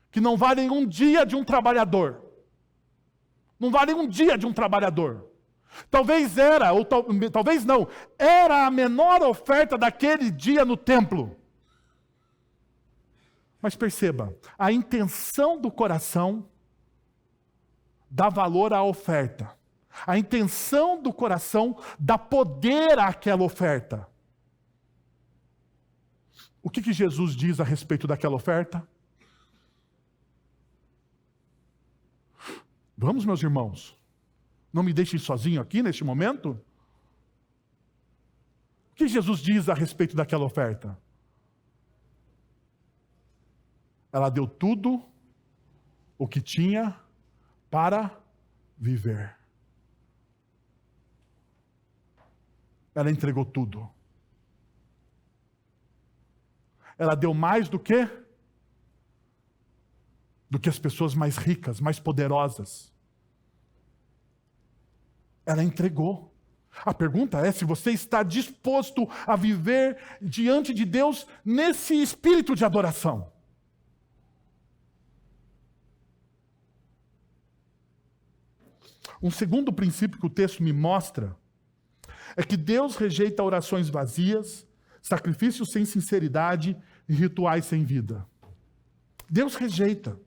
que não valem um dia de um trabalhador. Não valem um dia de um trabalhador. Talvez era, ou talvez não, era a menor oferta daquele dia no templo. Mas perceba, a intenção do coração dá valor à oferta. A intenção do coração dá poder àquela oferta. O que Jesus diz a respeito daquela oferta? Vamos, meus irmãos. Não me deixem sozinho aqui neste momento. O que Jesus diz a respeito daquela oferta? Ela deu tudo o que tinha para viver. Ela entregou tudo. Ela deu mais do que as pessoas mais ricas, mais poderosas. Ela entregou. A pergunta é se você está disposto a viver diante de Deus nesse espírito de adoração. Um segundo princípio que o texto me mostra é que Deus rejeita orações vazias, sacrifícios sem sinceridade e rituais sem vida. Deus rejeita.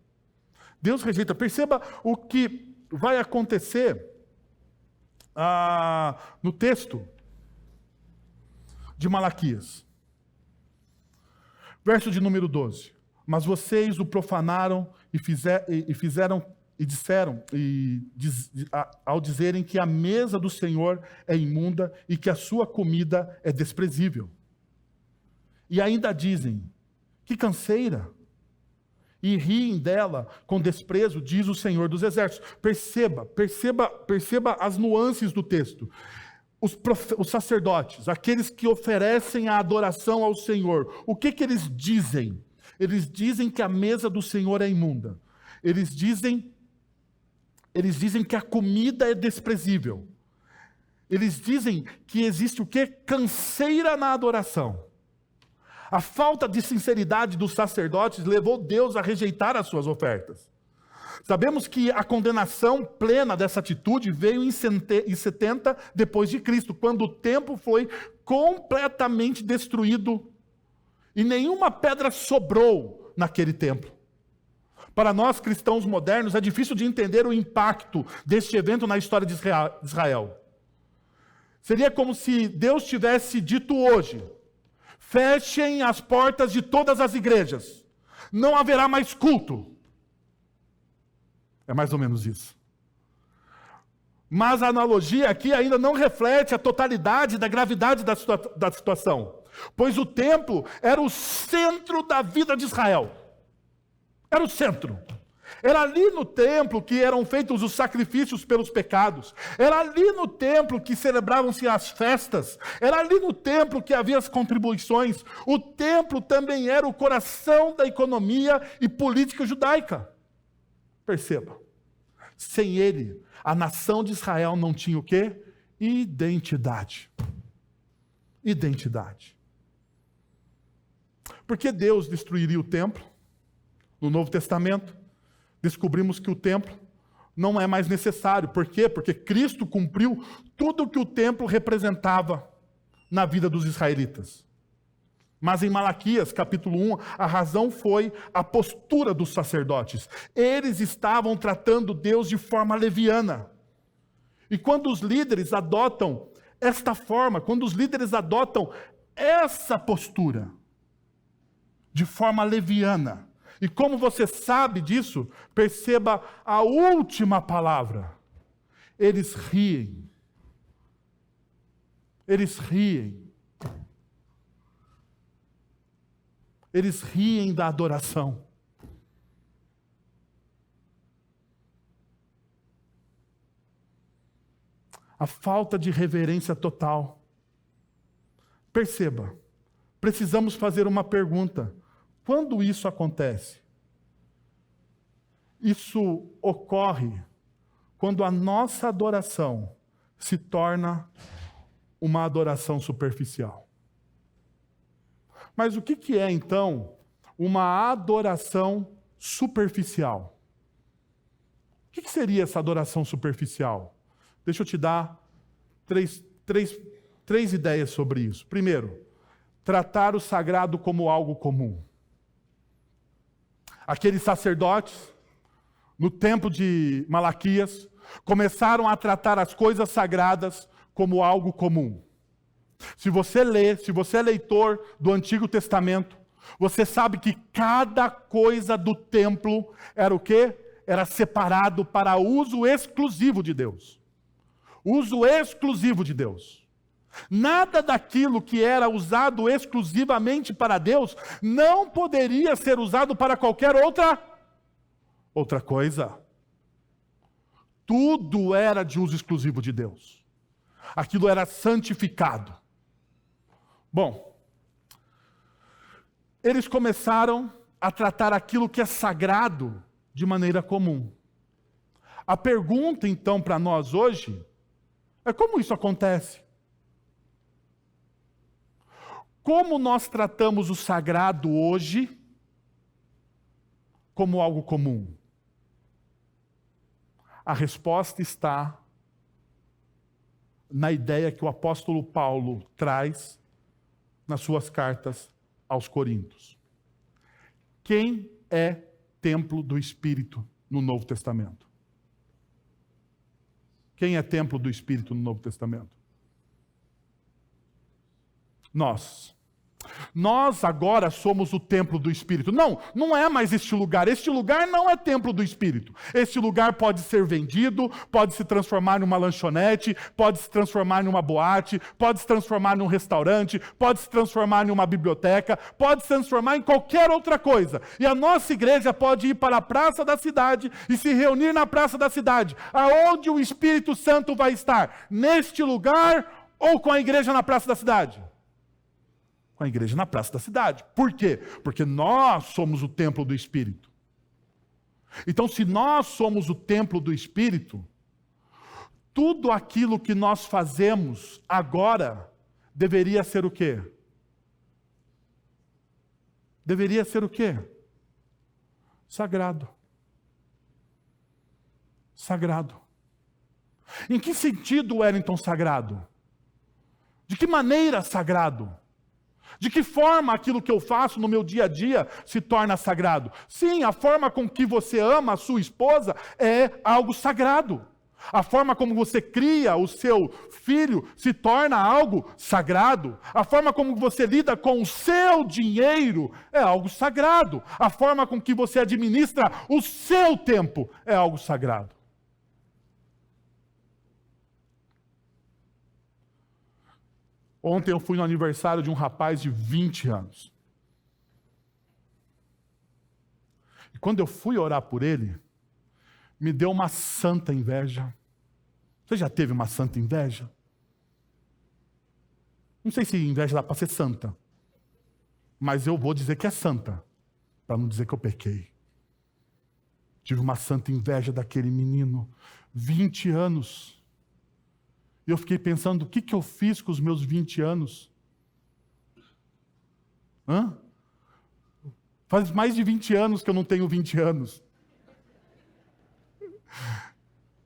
Deus rejeita. Perceba o que vai acontecer no texto de Malaquias. Verso de número 12. Mas vocês o profanaram ao dizerem que a mesa do Senhor é imunda e que a sua comida é desprezível. E ainda dizem, que canseira! E riem dela com desprezo, diz o Senhor dos Exércitos. Perceba as nuances do texto. Os sacerdotes, aqueles que oferecem a adoração ao Senhor, o que eles dizem? Eles dizem que a mesa do Senhor é imunda. Eles dizem que a comida é desprezível. Eles dizem que existe o quê? Canseira na adoração. A falta de sinceridade dos sacerdotes levou Deus a rejeitar as suas ofertas. Sabemos que a condenação plena dessa atitude veio em 70 depois de Cristo, quando o templo foi completamente destruído e nenhuma pedra sobrou naquele templo. Para nós cristãos modernos é difícil de entender o impacto deste evento na história de Israel. Seria como se Deus tivesse dito hoje: fechem as portas de todas as igrejas, não haverá mais culto. É mais ou menos isso. Mas a analogia aqui ainda não reflete a totalidade da gravidade da situação, pois o templo era o centro da vida de Israel. Era o centro. Era ali no templo que eram feitos os sacrifícios pelos pecados. Era ali no templo que celebravam-se as festas. Era ali no templo que havia as contribuições. O templo também era o coração da economia e política judaica. Perceba, sem ele, a nação de Israel não tinha o quê? Identidade. Identidade. Por que Deus destruiria o templo? No Novo Testamento, descobrimos que o templo não é mais necessário. Por quê? Porque Cristo cumpriu tudo o que o templo representava na vida dos israelitas. Mas em Malaquias, capítulo 1, a razão foi a postura dos sacerdotes. Eles estavam tratando Deus de forma leviana. E quando os líderes adotam esta forma, quando os líderes adotam essa postura de forma leviana, e como você sabe disso, perceba a última palavra. Eles riem. Eles riem. Eles riem da adoração. A falta de reverência total. Perceba, precisamos fazer uma pergunta. Quando isso acontece? Isso ocorre quando a nossa adoração se torna uma adoração superficial. Mas o que é, então, uma adoração superficial? O que seria essa adoração superficial? Deixa eu te dar três ideias sobre isso. Primeiro, tratar o sagrado como algo comum. Aqueles sacerdotes, no tempo de Malaquias, começaram a tratar as coisas sagradas como algo comum. Se você é leitor do Antigo Testamento, você sabe que cada coisa do templo era o quê? Era separado para uso exclusivo de Deus. Uso exclusivo de Deus. Nada daquilo que era usado exclusivamente para Deus não poderia ser usado para qualquer outra coisa. Tudo era de uso exclusivo de Deus. Aquilo era santificado. Bom, eles começaram a tratar aquilo que é sagrado de maneira comum. A pergunta, então, para nós hoje é como isso acontece? Como nós tratamos o sagrado hoje como algo comum? A resposta está na ideia que o apóstolo Paulo traz nas suas cartas aos Coríntios. Quem é templo do Espírito no Novo Testamento? Quem é templo do Espírito no Novo Testamento? Nós. Nós agora somos o templo do Espírito. Não é mais este lugar. Este lugar não é templo do Espírito. Este lugar pode ser vendido, pode se transformar numa lanchonete, pode se transformar numa boate, pode se transformar num restaurante, pode se transformar numa biblioteca, pode se transformar em qualquer outra coisa. E a nossa igreja pode ir para a praça da cidade e se reunir na praça da cidade. Aonde o Espírito Santo vai estar? Neste lugar ou com a igreja na praça da cidade? Com a igreja na praça da cidade. Por quê? Porque nós somos o templo do Espírito. Então, se nós somos o templo do Espírito, tudo aquilo que nós fazemos agora deveria ser o quê? deveria ser o quê? Sagrado. Sagrado. Em que sentido, Wellington, sagrado? De que maneira sagrado? De que forma aquilo que eu faço no meu dia a dia se torna sagrado? Sim, a forma com que você ama a sua esposa é algo sagrado. A forma como você cria o seu filho se torna algo sagrado. A forma como você lida com o seu dinheiro é algo sagrado. A forma com que você administra o seu tempo é algo sagrado. Ontem eu fui no aniversário de um rapaz de 20 anos. E quando eu fui orar por ele, me deu uma santa inveja. Você já teve uma santa inveja? Não sei se inveja dá para ser santa, mas eu vou dizer que é santa, para não dizer que eu pequei. Tive uma santa inveja daquele menino, 20 anos. E eu fiquei pensando, o que eu fiz com os meus 20 anos? Faz mais de 20 anos que eu não tenho 20 anos.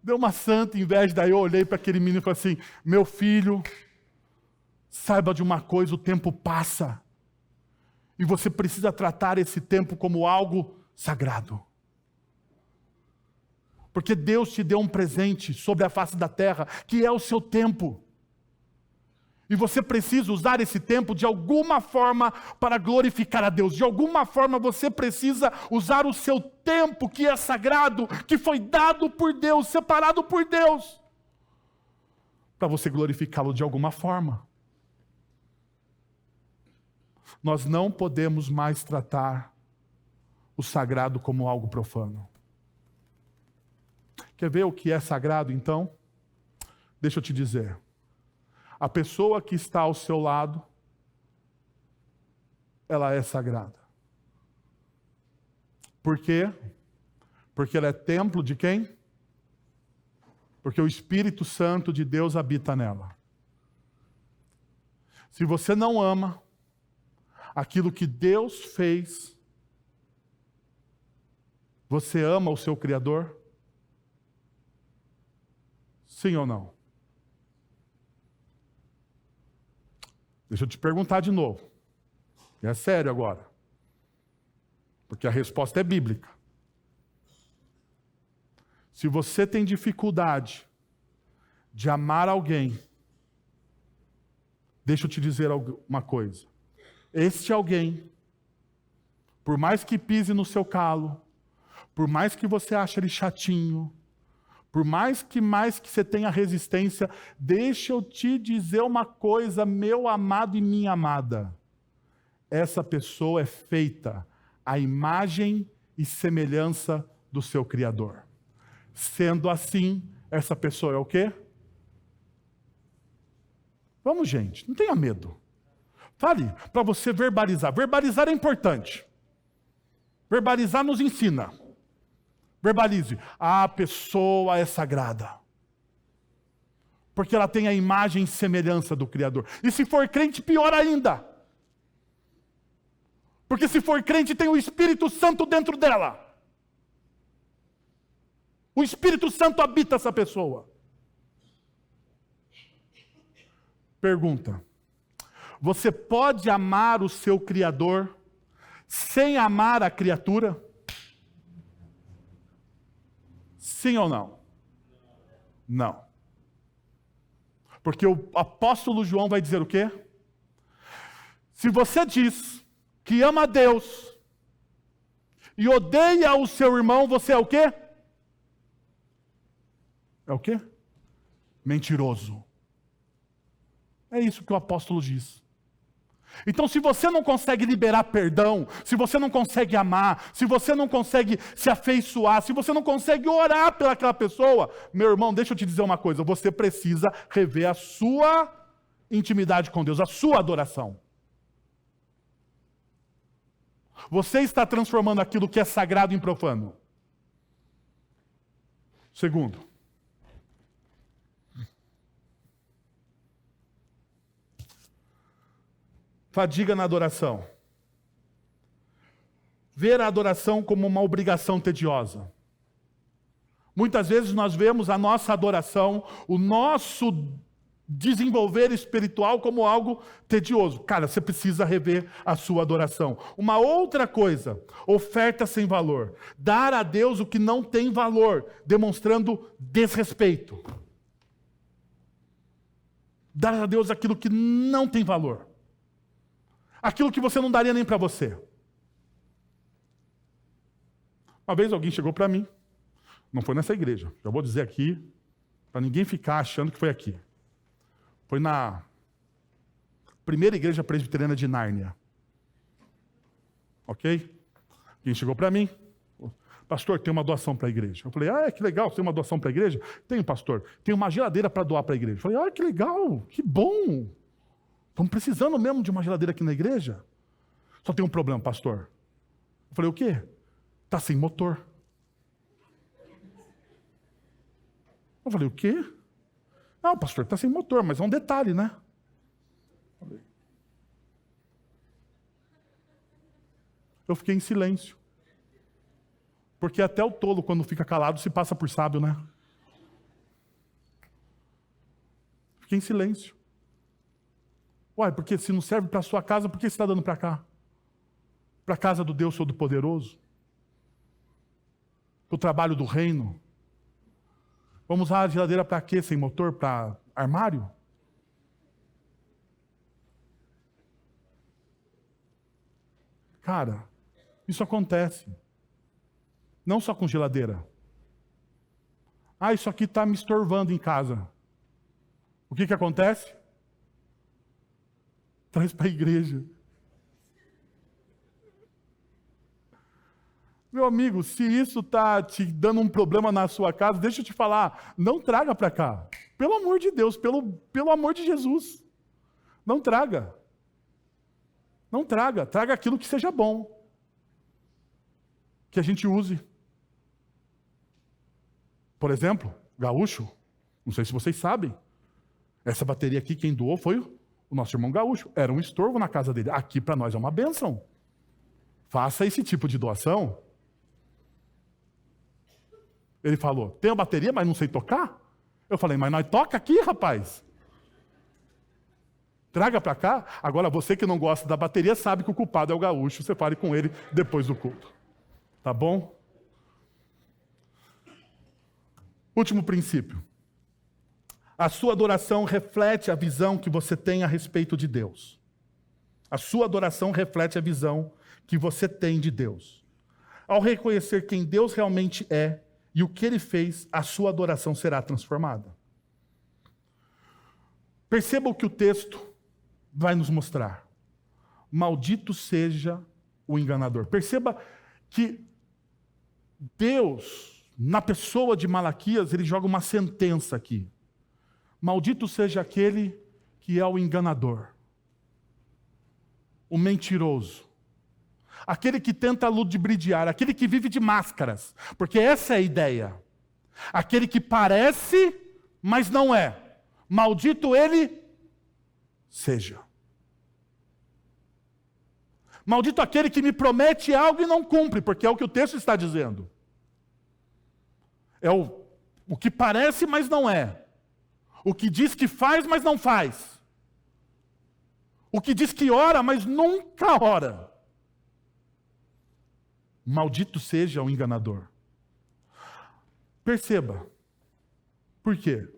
Deu uma santa inveja, daí eu olhei para aquele menino e falei assim, meu filho, saiba de uma coisa, o tempo passa. E você precisa tratar esse tempo como algo sagrado. Porque Deus te deu um presente sobre a face da terra, que é o seu tempo. E você precisa usar esse tempo de alguma forma para glorificar a Deus. De alguma forma você precisa usar o seu tempo que é sagrado, que foi dado por Deus, separado por Deus, para você glorificá-lo de alguma forma. Nós não podemos mais tratar o sagrado como algo profano. Quer ver o que é sagrado, então? Deixa eu te dizer. A pessoa que está ao seu lado, ela é sagrada. Por quê? Porque ela é templo de quem? Porque o Espírito Santo de Deus habita nela. Se você não ama aquilo que Deus fez, você ama o seu Criador? Sim ou não? Deixa eu te perguntar de novo. E é sério agora. Porque a resposta é bíblica. Se você tem dificuldade de amar alguém, deixa eu te dizer uma coisa. Este alguém, por mais que pise no seu calo, por mais que você ache ele chatinho, por mais que você tenha resistência, deixa eu te dizer uma coisa, meu amado e minha amada. Essa pessoa é feita à imagem e semelhança do seu Criador. Sendo assim, essa pessoa é o quê? Vamos, gente, não tenha medo. Fale para você verbalizar. Verbalizar é importante. Verbalizar nos ensina. Verbalize. A pessoa é sagrada. Porque ela tem a imagem e semelhança do Criador. E se for crente, pior ainda. Porque se for crente, tem o Espírito Santo dentro dela. O Espírito Santo habita essa pessoa. Pergunta. Você pode amar o seu Criador sem amar a criatura? Sim ou não? Não. Porque o apóstolo João vai dizer o quê? Se você diz que ama a Deus e odeia o seu irmão, você é o quê? É o quê? Mentiroso. É isso que o apóstolo diz. Então, se você não consegue liberar perdão, se você não consegue amar, se você não consegue se afeiçoar, se você não consegue orar pelaquela pessoa, meu irmão, deixa eu te dizer uma coisa, você precisa rever a sua intimidade com Deus, a sua adoração. Você está transformando aquilo que é sagrado em profano. Segundo, fadiga na adoração. ver a adoração como uma obrigação tediosa. Muitas vezes nós vemos a nossa adoração, o nosso desenvolver espiritual como algo tedioso. Cara, você precisa rever a sua adoração. Uma outra coisa, oferta sem valor. Dar a Deus o que não tem valor, demonstrando desrespeito. Dar a Deus aquilo que não tem valor. Aquilo que você não daria nem para você. Uma vez alguém chegou para mim, não foi nessa igreja, já vou dizer aqui, para ninguém ficar achando que foi aqui. Foi na primeira igreja presbiteriana de Nárnia. Ok? Alguém chegou para mim, pastor, tem uma doação para a igreja. Eu falei, que legal, tem uma doação para a igreja? Tenho, pastor. Tem uma geladeira para doar para a igreja. Eu falei, que legal, que bom. Estamos precisando mesmo de uma geladeira aqui na igreja. Só tem um problema, pastor. Eu falei, o quê? Está sem motor. Eu falei, o quê? Não, pastor, está sem motor, mas é um detalhe, né? Eu fiquei em silêncio. Porque até o tolo, quando fica calado, se passa por sábio, né? Fiquei em silêncio. Uai, porque se não serve para a sua casa, por que você está dando para cá? Para a casa do Deus Todo-Poderoso? Para o trabalho do reino? Vamos usar a geladeira para quê? Sem motor? Para armário? Cara, isso acontece. Não só com geladeira. Isso aqui está me estorvando em casa. O que acontece? Traz para a igreja. Meu amigo, se isso está te dando um problema na sua casa, deixa eu te falar, não traga para cá. Pelo amor de Deus, pelo amor de Jesus. Não traga. Não traga. Traga aquilo que seja bom. Que a gente use. Por exemplo, Gaúcho, não sei se vocês sabem, essa bateria aqui, quem doou foi o nosso irmão Gaúcho. Era um estorvo na casa dele. Aqui para nós é uma bênção. Faça esse tipo de doação. Ele falou, tenho bateria, mas não sei tocar? Eu falei, mas nós toca aqui, rapaz. Traga para cá. Agora, você que não gosta da bateria, sabe que o culpado é o Gaúcho. Você fale com ele depois do culto. Tá bom? Último princípio. A sua adoração reflete a visão que você tem a respeito de Deus. A sua adoração reflete a visão que você tem de Deus. Ao reconhecer quem Deus realmente é e o que Ele fez, a sua adoração será transformada. Perceba o que o texto vai nos mostrar. Maldito seja o enganador. Perceba que Deus, na pessoa de Malaquias, ele joga uma sentença aqui. Maldito seja aquele que é o enganador, o mentiroso, aquele que tenta ludibriar, aquele que vive de máscaras, porque essa é a ideia. Aquele que parece, mas não é. Maldito ele seja. Maldito aquele que me promete algo e não cumpre, porque é o que o texto está dizendo. É o que parece, mas não é. O que diz que faz, mas não faz. O que diz que ora, mas nunca ora. Maldito seja o enganador. Perceba. Por quê?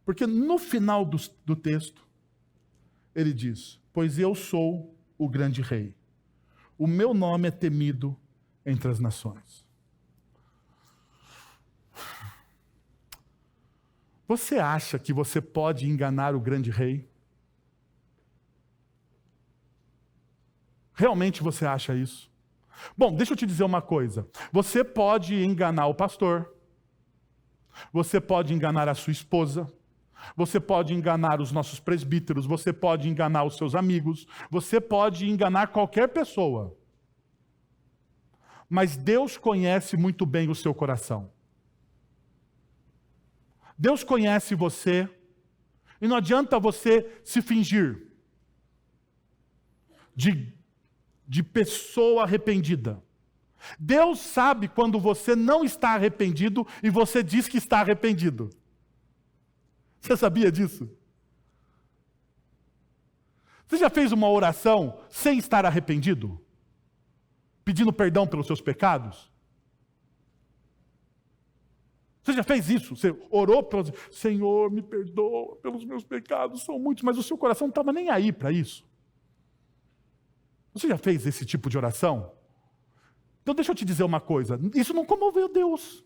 Porque no final do texto, ele diz, pois eu sou o grande rei. O meu nome é temido entre as nações. Você acha que você pode enganar o grande rei? Realmente você acha isso? Bom, deixa eu te dizer uma coisa. Você pode enganar o pastor. Você pode enganar a sua esposa. Você pode enganar os nossos presbíteros. Você pode enganar os seus amigos. Você pode enganar qualquer pessoa. Mas Deus conhece muito bem o seu coração. Deus conhece você, e não adianta você se fingir de de pessoa arrependida. Deus sabe quando você não está arrependido e você diz que está arrependido. Você sabia disso? Você já fez uma oração sem estar arrependido? Pedindo perdão pelos seus pecados? Você já fez isso? Você orou pelos... Senhor, me perdoa pelos meus pecados, são muitos, mas o seu coração não estava nem aí para isso. Você já fez esse tipo de oração? Então deixa eu te dizer uma coisa, isso não comoveu Deus.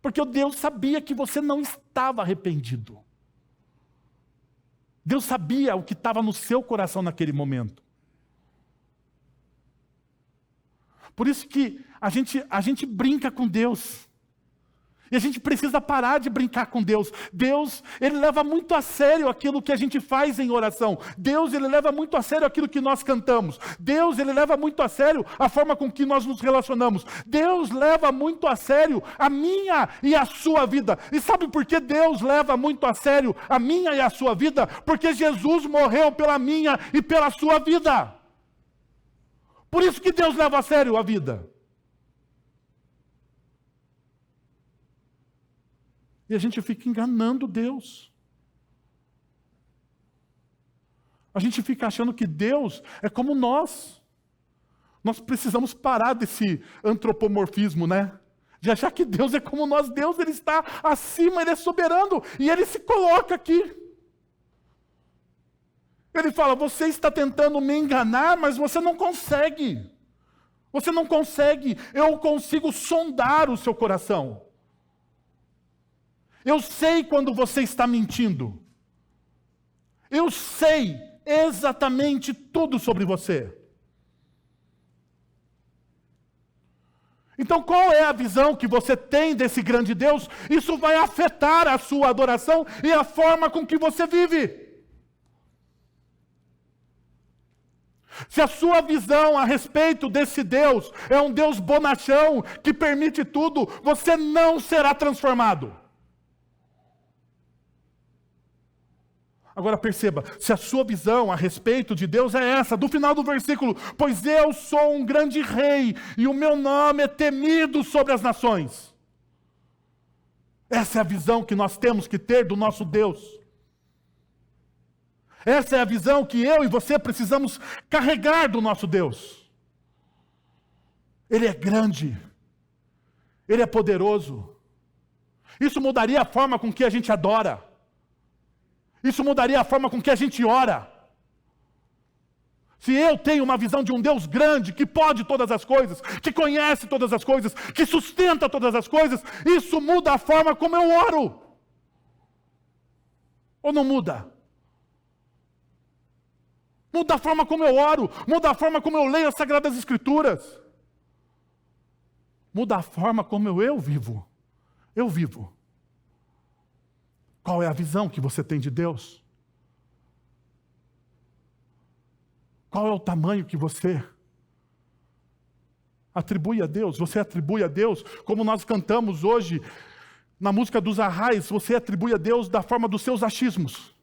Porque Deus sabia que você não estava arrependido. Deus sabia o que estava no seu coração naquele momento. Por isso que a gente brinca com Deus. E a gente precisa parar de brincar com Deus. Deus, Ele leva muito a sério aquilo que a gente faz em oração. Deus, Ele leva muito a sério aquilo que nós cantamos. Deus, Ele leva muito a sério a forma com que nós nos relacionamos. Deus leva muito a sério a minha e a sua vida. E sabe por que Deus leva muito a sério a minha e a sua vida? Porque Jesus morreu pela minha e pela sua vida. Por isso que Deus leva a sério a vida. E a gente fica enganando Deus. A gente fica achando que Deus é como nós. Nós precisamos parar desse antropomorfismo, né? De achar que Deus é como nós. Deus, Ele está acima, Ele é soberano. E Ele se coloca aqui. Ele fala, você está tentando me enganar, mas você não consegue. Você não consegue. Eu consigo sondar o seu coração. Eu sei quando você está mentindo. Eu sei exatamente tudo sobre você. Então, qual é a visão que você tem desse grande Deus? Isso vai afetar a sua adoração e a forma com que você vive. Se a sua visão a respeito desse Deus é um Deus bonachão que permite tudo, você não será transformado. Agora perceba, se a sua visão a respeito de Deus é essa, do final do versículo, pois eu sou um grande rei e o meu nome é temido sobre as nações. Essa é a visão que nós temos que ter do nosso Deus. Essa é a visão que eu e você precisamos carregar do nosso Deus. Ele é grande, Ele é poderoso. Isso mudaria a forma com que a gente adora. Isso mudaria a forma com que a gente ora. Se eu tenho uma visão de um Deus grande, que pode todas as coisas, que conhece todas as coisas, que sustenta todas as coisas, isso muda a forma como eu oro. Ou não muda? Muda a forma como eu oro, muda a forma como eu leio as Sagradas Escrituras. Muda a forma como eu vivo. Eu vivo. Qual é a visão que você tem de Deus? Qual é o tamanho que você atribui a Deus? Você atribui a Deus, como nós cantamos hoje na música dos Arrais, você atribui a Deus da forma dos seus achismos.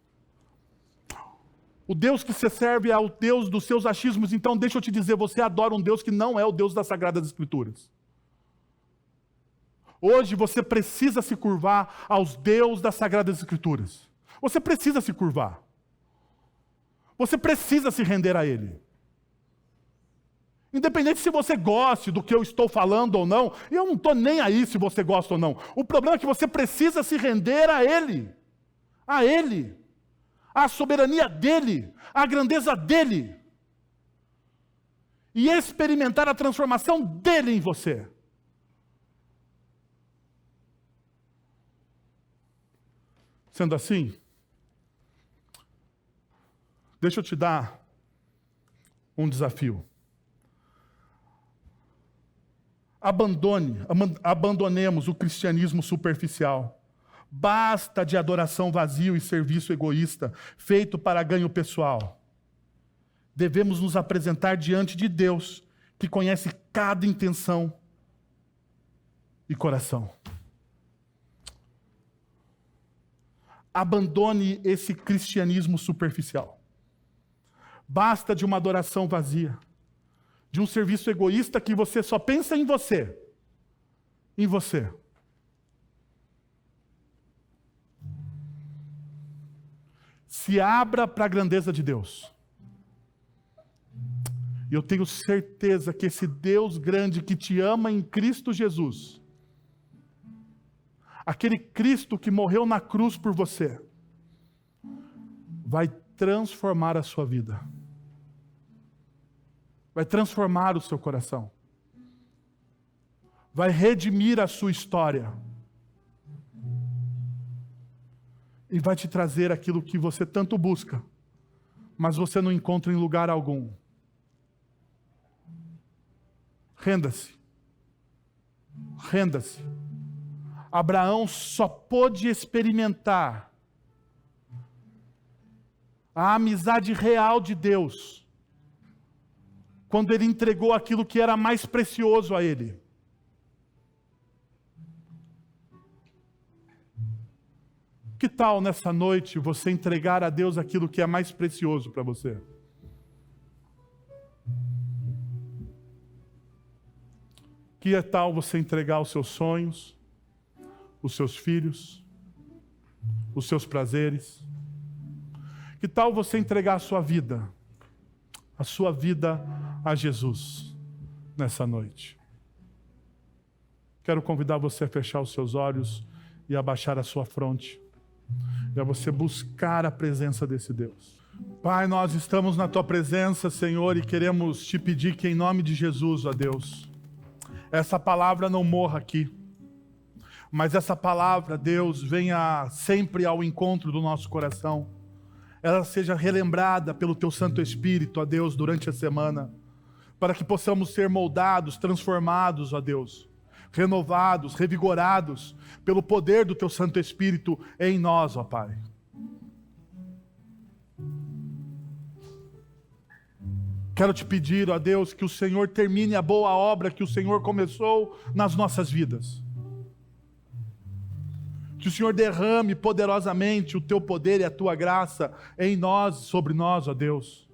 O Deus que você serve é o Deus dos seus achismos, então deixa eu te dizer, você adora um Deus que não é o Deus das Sagradas Escrituras. Hoje você precisa se curvar aos Deus das Sagradas Escrituras. Você precisa se curvar. Você precisa se render a Ele. Independente se você goste do que eu estou falando ou não, eu não estou nem aí se você gosta ou não. O problema é que você precisa se render a Ele. A Ele. À soberania dEle. À grandeza dEle. E experimentar a transformação dEle em você. Sendo assim, deixa eu te dar um desafio. Abandonemos o cristianismo superficial. Basta de adoração vazio e serviço egoísta, feito para ganho pessoal. Devemos nos apresentar diante de Deus, que conhece cada intenção e coração. Abandone esse cristianismo superficial. Basta de uma adoração vazia. de um serviço egoísta que você só pensa em você. Em você. Se abra para a grandeza de Deus. E eu tenho certeza que esse Deus grande que te ama em Cristo Jesus, aquele Cristo que morreu na cruz por você, vai transformar a sua vida. Vai transformar o seu coração. Vai redimir a sua história. E vai te trazer aquilo que você tanto busca, mas você não encontra em lugar algum. Renda-se. Renda-se. Abraão só pôde experimentar a amizade real de Deus quando ele entregou aquilo que era mais precioso a ele. Que tal nessa noite você entregar a Deus aquilo que é mais precioso para você? Que tal você entregar os seus sonhos, os seus filhos, os seus prazeres? Que tal você entregar a sua vida a Jesus nessa noite? Quero convidar você a fechar os seus olhos e abaixar a sua fronte. E a você buscar a presença desse Deus. Pai, nós estamos na Tua presença, Senhor, e queremos Te pedir que em nome de Jesus, ó Deus, essa palavra não morra aqui, mas essa palavra, Deus, venha sempre ao encontro do nosso coração. Ela seja relembrada pelo Teu Santo Espírito, ó Deus, durante a semana, para que possamos ser moldados, transformados, ó Deus, renovados, revigorados pelo poder do Teu Santo Espírito em nós, ó Pai. Quero Te pedir, ó Deus, que o Senhor termine a boa obra que o Senhor começou nas nossas vidas. Que o Senhor derrame poderosamente o Teu poder e a Tua graça em nós, sobre nós, ó Deus.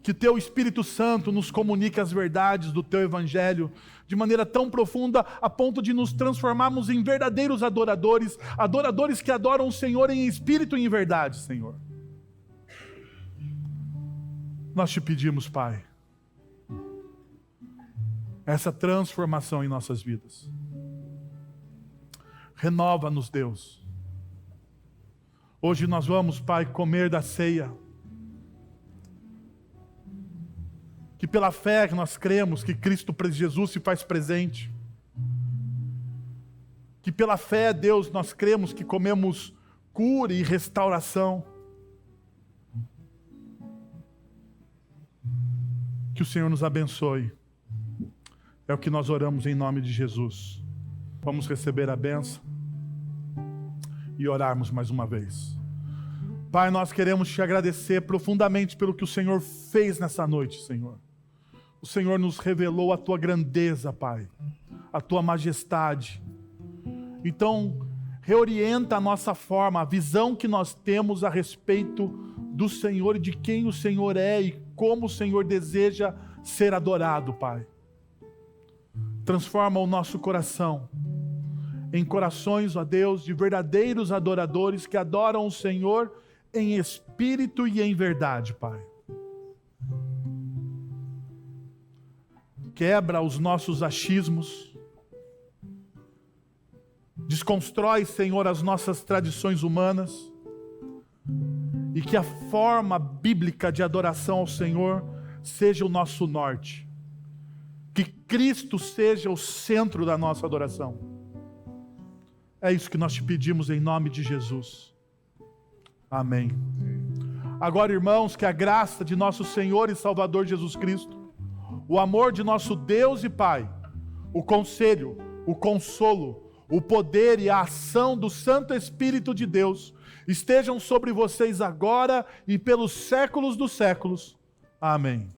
Que Teu Espírito Santo nos comunique as verdades do Teu Evangelho de maneira tão profunda a ponto de nos transformarmos em verdadeiros adoradores, adoradores que adoram o Senhor em espírito e em verdade, Senhor. Nós Te pedimos, Pai, essa transformação em nossas vidas. Renova-nos, Deus. Hoje nós vamos, Pai, comer da ceia. Que pela fé que nós cremos que Cristo Jesus se faz presente. Que pela fé, Deus, nós cremos que comemos cura e restauração. Que o Senhor nos abençoe. É o que nós oramos em nome de Jesus. Vamos receber a bênção e orarmos mais uma vez. Pai, nós queremos Te agradecer profundamente pelo que o Senhor fez nessa noite, Senhor. O Senhor nos revelou a Tua grandeza, Pai, a Tua majestade. Então, reorienta a nossa forma, a visão que nós temos a respeito do Senhor e de quem o Senhor é e como o Senhor deseja ser adorado, Pai. Transforma o nosso coração em corações, ó Deus, de verdadeiros adoradores que adoram o Senhor em espírito e em verdade, Pai. Quebra os nossos achismos. Desconstrói, Senhor, as nossas tradições humanas. E que a forma bíblica de adoração ao Senhor seja o nosso norte. Que Cristo seja o centro da nossa adoração. É isso que nós Te pedimos em nome de Jesus. Amém. Agora, irmãos, que a graça de nosso Senhor e Salvador Jesus Cristo, o amor de nosso Deus e Pai, o conselho, o consolo, o poder e a ação do Santo Espírito de Deus estejam sobre vocês agora e pelos séculos dos séculos. Amém.